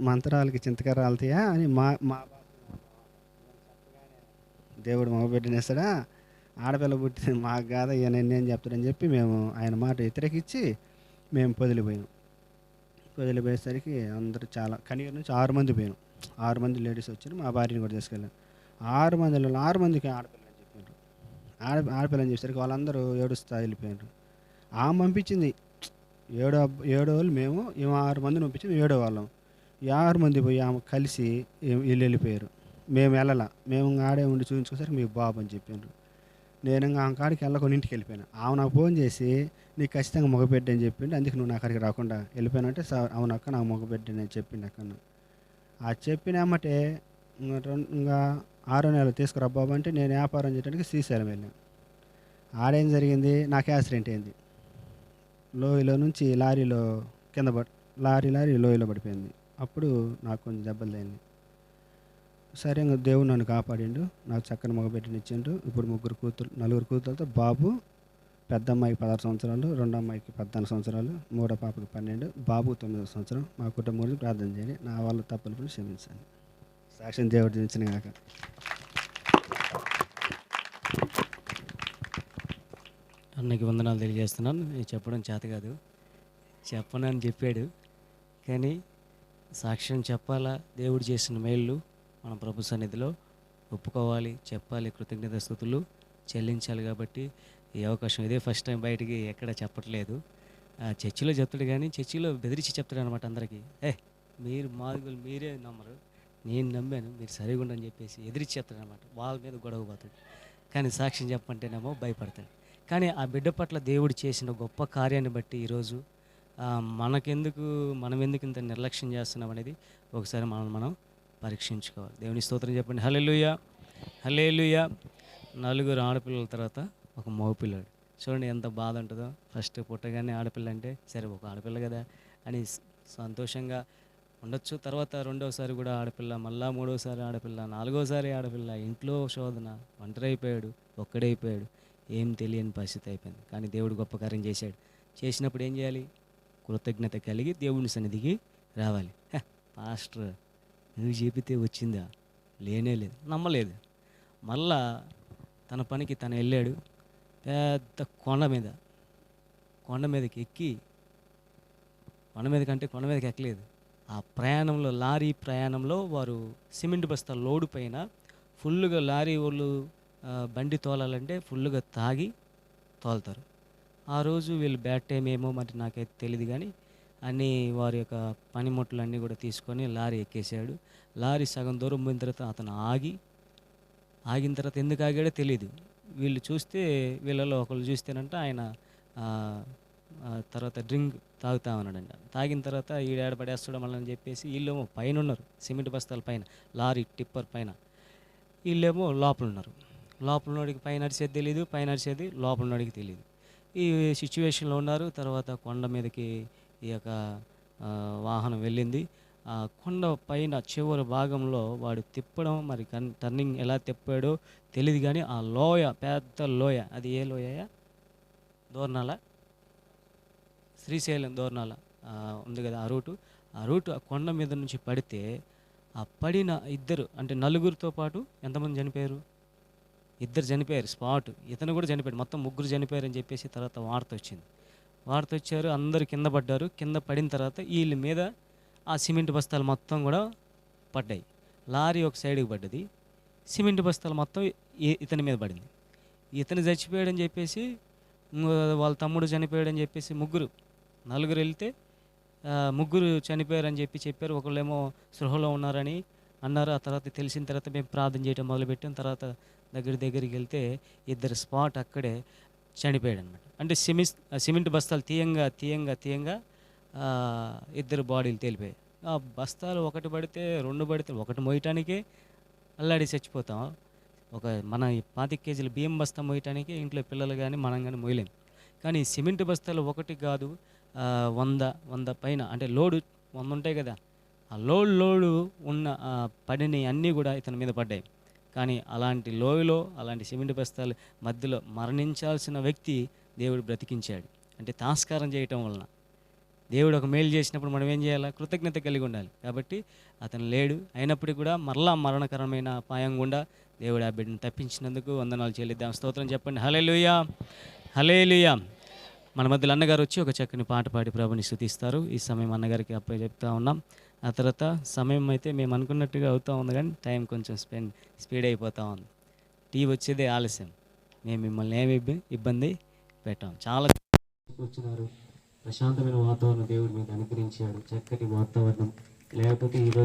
మంత్రాలకి చింతకాయ రాలుతాయా అని మా దేవుడు మగబిడ్డని ఇస్తాడా, ఆడపిల్ల పుట్టిన మాకు కాదా ఈయన నేనేం చెప్తాడని చెప్పి మేము ఆయన మాట వ్యతిరేకించి మేము పొదిలిపోయాం. పొదిలిపోయేసరికి అందరూ చాలా కనీరు నుంచి 6 మంది పోయాం. 6 మంది లేడీస్ వచ్చారు, మా భార్యని కూడా తీసుకెళ్ళాం. 6 మందిలో 6 మందికి ఆడపిల్లని చెప్పారు. ఆడపిల్లని చెప్పేసరికి వాళ్ళందరూ ఏడుస్తా వెళ్ళిపోయారు. ఆమె పంపించింది 7 వాళ్ళు, మేము 6 మందిని పంపించి 7 వాళ్ళం. 6 మంది పోయి ఆమె కలిసి వీళ్ళు వెళ్ళిపోయారు. మేము వెళ్ళాల, మేము ఆడే ఉండి చూపించుకోసరికి మీకు బాబు అని చెప్పారు. నేను ఇంకా ఆమె కాడికి వెళ్ళకుండా ఇంటికి వెళ్ళిపోయాను. ఆమె నాకు ఫోన్ చేసి నీకు ఖచ్చితంగా మగబిడ్డ అని చెప్పిండు, అందుకే నువ్వు నా కాడికి రాకుండా వెళ్ళిపోయానంటే, అవునక్క నాకు మగబిడ్డ అని చెప్పిండు అక్క. ఆ చెప్పిన అమ్మటే ఇంకా 6వ నెల తీసుకురా బాబు అంటే నేను వ్యాపారం చేయడానికి శ్రీశైలం వెళ్ళాను. ఆడేం జరిగింది, నాకు యాక్సిడెంట్ అయింది. లోయలో నుంచి లారీలో కింద లారీ లోయలో పడిపోయింది. అప్పుడు నాకు కొంచెం దెబ్బలు తగిలింది. సరే ఇంకా దేవుడు నన్ను కాపాడిండు, నాకు చక్కని మగబిడ్డని ఇచ్చిండు. ఇప్పుడు 4 కూతురులతో బాబు, పెద్ద అమ్మాయికి 16 సంవత్సరాలు, 2వ అమ్మాయికి 14 సంవత్సరాలు, 3వ పాపకి 12, బాబు 9వ సంవత్సరం. మా కుటుంబం గురించి ప్రార్థన చేయండి, నా వాళ్ళ తప్పులు క్షమించండి. సాక్ష్యం దేవుడు దించిన కాక. అన్నకి వందనాలు తెలియజేస్తున్నాను. నేను చెప్పడం చేత కాదు, చెప్పనని చెప్పాడు, కానీ సాక్ష్యం చెప్పాలా, దేవుడు చేసిన మేళ్ళు మన ప్రభు సన్నిధిలో ఒప్పుకోవాలి, చెప్పాలి, కృతజ్ఞత స్తుతులు చెల్లించాలి. కాబట్టి ఈ అవకాశం ఇదే ఫస్ట్ టైం, బయటికి ఎక్కడ చెప్పట్లేదు. చర్చిలో చెప్తాడు, కానీ చర్చిలో బెదిరించి చెప్తాడు అనమాట అందరికీ. మీరు మాదిగోలు మీరే నమ్మరు, నేను నమ్మాను, మీరు సరిగా ఉండని చెప్పేసి ఎదిరించి చెప్తాడు అనమాట. వాళ్ళ మీద గొడవ పోతాడు. కానీ సాక్ష్యం చెప్పంటేనేమో భయపడతాడు. కానీ ఆ బిడ్డ పట్ల దేవుడు చేసిన గొప్ప కార్యాన్ని బట్టి ఈరోజు మనం ఎందుకు ఇంత నిర్లక్ష్యం చేస్తున్నాం అనేది ఒకసారి మనం పరీక్షించుకోవాలి. దేవుని స్తోత్రం చెప్పండి. హల్లెలూయా, హల్లెలూయా. 4 ఆడపిల్లల తర్వాత ఒక మగపిల్లాడు. చూడండి ఎంత బాధ ఉంటుందో. ఫస్ట్ పుట్టగానే ఆడపిల్ల అంటే సరే ఒక ఆడపిల్ల కదా అని సంతోషంగా ఉండొచ్చు. తర్వాత 2వసారి కూడా ఆడపిల్ల, మళ్ళా 3వసారి ఆడపిల్ల, 4వసారి ఆడపిల్ల, ఇంట్లో శోధన, ఒంటరైపోయాడు, ఒక్కడైపోయాడు, ఏం తెలియని పరిస్థితి అయిపోయింది. కానీ దేవుడు గొప్ప కార్యం చేశాడు. చేసినప్పుడు ఏం చేయాలి? కృతజ్ఞత కలిగి దేవుని సన్నిధికి రావాలి. పాస్టర్ నువ్వు చెబితే వచ్చిందా? లేనే లేదు, నమ్మలేదు. మళ్ళా తన పనికి తను వెళ్ళాడు. పెద్ద కొండ మీదకి ఎక్కి, కొండ మీదకి ఎక్కలేదు. ఆ ప్రయాణంలో, లారీ ప్రయాణంలో వారు సిమెంట్ బస్తాల లోడు పైన ఫుల్గా, లారీ వాళ్ళు బండి తోలాలంటే ఫుల్గా తాగి తోలుతారు. ఆ రోజు వీళ్ళు బ్యాడ్ టైం ఏమో మరి నాకైతే తెలియదు, కానీ అన్నీ వారి యొక్క పనిముట్లు అన్నీ కూడా తీసుకొని లారీ ఎక్కేసాడు. లారీ సగం దూరం పోయిన తర్వాత అతను ఆగిన తర్వాత ఎందుకు ఆగాడో తెలియదు. వీళ్ళు చూస్తే, వీళ్ళలో ఒకళ్ళు చూస్తేనంట ఆయన తర్వాత డ్రింక్ తాగుతా ఉన్నాడంట. తాగిన తర్వాత ఈడేడ పడేస్తాడు మళ్ళీ అని చెప్పేసి వీళ్ళేమో పైన ఉన్నారు, సిమెంట్ బస్తాల పైన, లారీ టిప్పర్ పైన. వీళ్ళేమో లోపల ఉన్నారు. లోపల ఉన్నోడికి పైన నడిచేది తెలియదు, పైన నడిచేది లోపల ఉన్నోడికి తెలియదు. ఈ సిచ్యువేషన్లో ఉన్నారు. తర్వాత కొండ మీదకి ఈ యొక్క వాహనం వెళ్ళింది. ఆ కొండ పైన చివరి భాగంలో వాడు తిప్పడం, మరి టర్నింగ్ ఎలా తిప్పాడో తెలియదు, కానీ ఆ లోయ, పెద్ద లోయ, అది ఏ లోయ? దోర్నాల, శ్రీశైలం దోర్నాల ఉంది కదా ఆ రూటు. ఆ కొండ మీద నుంచి పడితే ఆ పడిన ఇద్దరు, అంటే నలుగురితో పాటు ఎంతమంది చనిపోయారు? 2 చనిపోయారు స్పాట్. ఇతను కూడా చనిపోయాడు. మొత్తం 3 చనిపోయారని చెప్పేసి తర్వాత వార్త వచ్చారు. అందరు కింద పడ్డారు. కింద పడిన తర్వాత వీళ్ళ మీద ఆ సిమెంట్ బస్తాలు మొత్తం కూడా పడ్డాయి. లారీ ఒక సైడ్కి పడ్డది, సిమెంట్ బస్తాలు మొత్తం ఇతని మీద పడింది. ఇతను చచ్చిపోయాడని చెప్పేసి, వాళ్ళ తమ్ముడు చనిపోయాడని చెప్పేసి 4 వెళ్తే 3 చనిపోయారని చెప్పారు. ఒకళ్ళేమో స్పృహలో ఉన్నారని అన్నారు. ఆ తర్వాత తెలిసిన తర్వాత మేము ప్రార్థన చేయడం మొదలుపెట్టాం. తర్వాత దగ్గరికి వెళ్తే 2 స్పాట్ అక్కడే చనిపోయాడు అనమాట. అంటే సిమెంట్ బస్తాలు తీయంగా 2 బాడీలు తేలిపోయాయి. ఆ బస్తాలు ఒకటి పడితే 2 పడితే ఒకటి మోయటానికే అల్లాడి చచ్చిపోతాం. మన 25 కేజీల బియ్యం బస్తా మోయటానికి ఇంట్లో పిల్లలు కానీ మనం కానీ మోయలేం. కానీ సిమెంట్ బస్తాలు ఒకటి కాదు, 100 పైన, అంటే లోడు 100 ఉంటాయి కదా, ఆ లోడు ఉన్న పడిని అన్నీ కూడా ఇతని మీద పడ్డాయి. కానీ అలాంటి లోయలో, అలాంటి సిమెంట్ బస్తాల మధ్యలో మరణించాల్సిన వ్యక్తి దేవుడు బ్రతికించాడు. అంటే తాస్కారం చేయటం వలన దేవుడు ఒక మేలు చేసినప్పుడు మనం ఏం చేయాలి? కృతజ్ఞత కలిగి ఉండాలి. కాబట్టి అతను లేడు, అయినప్పటికీ కూడా మరలా మరణకరమైన అపాయం గుండా దేవుడు ఆ బిడ్డను తప్పించినందుకు వందనాలు చెల్లిద్దాం. స్తోత్రం చెప్పండి. హల్లెలూయా, హల్లెలూయా. మన మధ్యలో అన్నగారు వచ్చి ఒక చక్కని పాట పాడి ప్రభుని స్తుతిస్తారు. ఈ సమయం అన్నగారికి అప్పయ్య చెప్తా ఉన్నాం. ఆ తర్వాత సమయం అయితే మేము అనుకున్నట్టుగా అవుతూ ఉంది, కానీ టైం కొంచెం స్పీడ్ అయిపోతూ ఉంది. టీ వచ్చేదే ఆలస్యం. మేము మిమ్మల్ని ఏమి ఇబ్బంది పెట్టాం. చాలా వచ్చినారు. ప్రశాంతమైన వాతావరణం దేవుడు మీకు అనుగ్రహించాడు. చక్కటి వాతావరణం, లేకపోతే ఈరోజు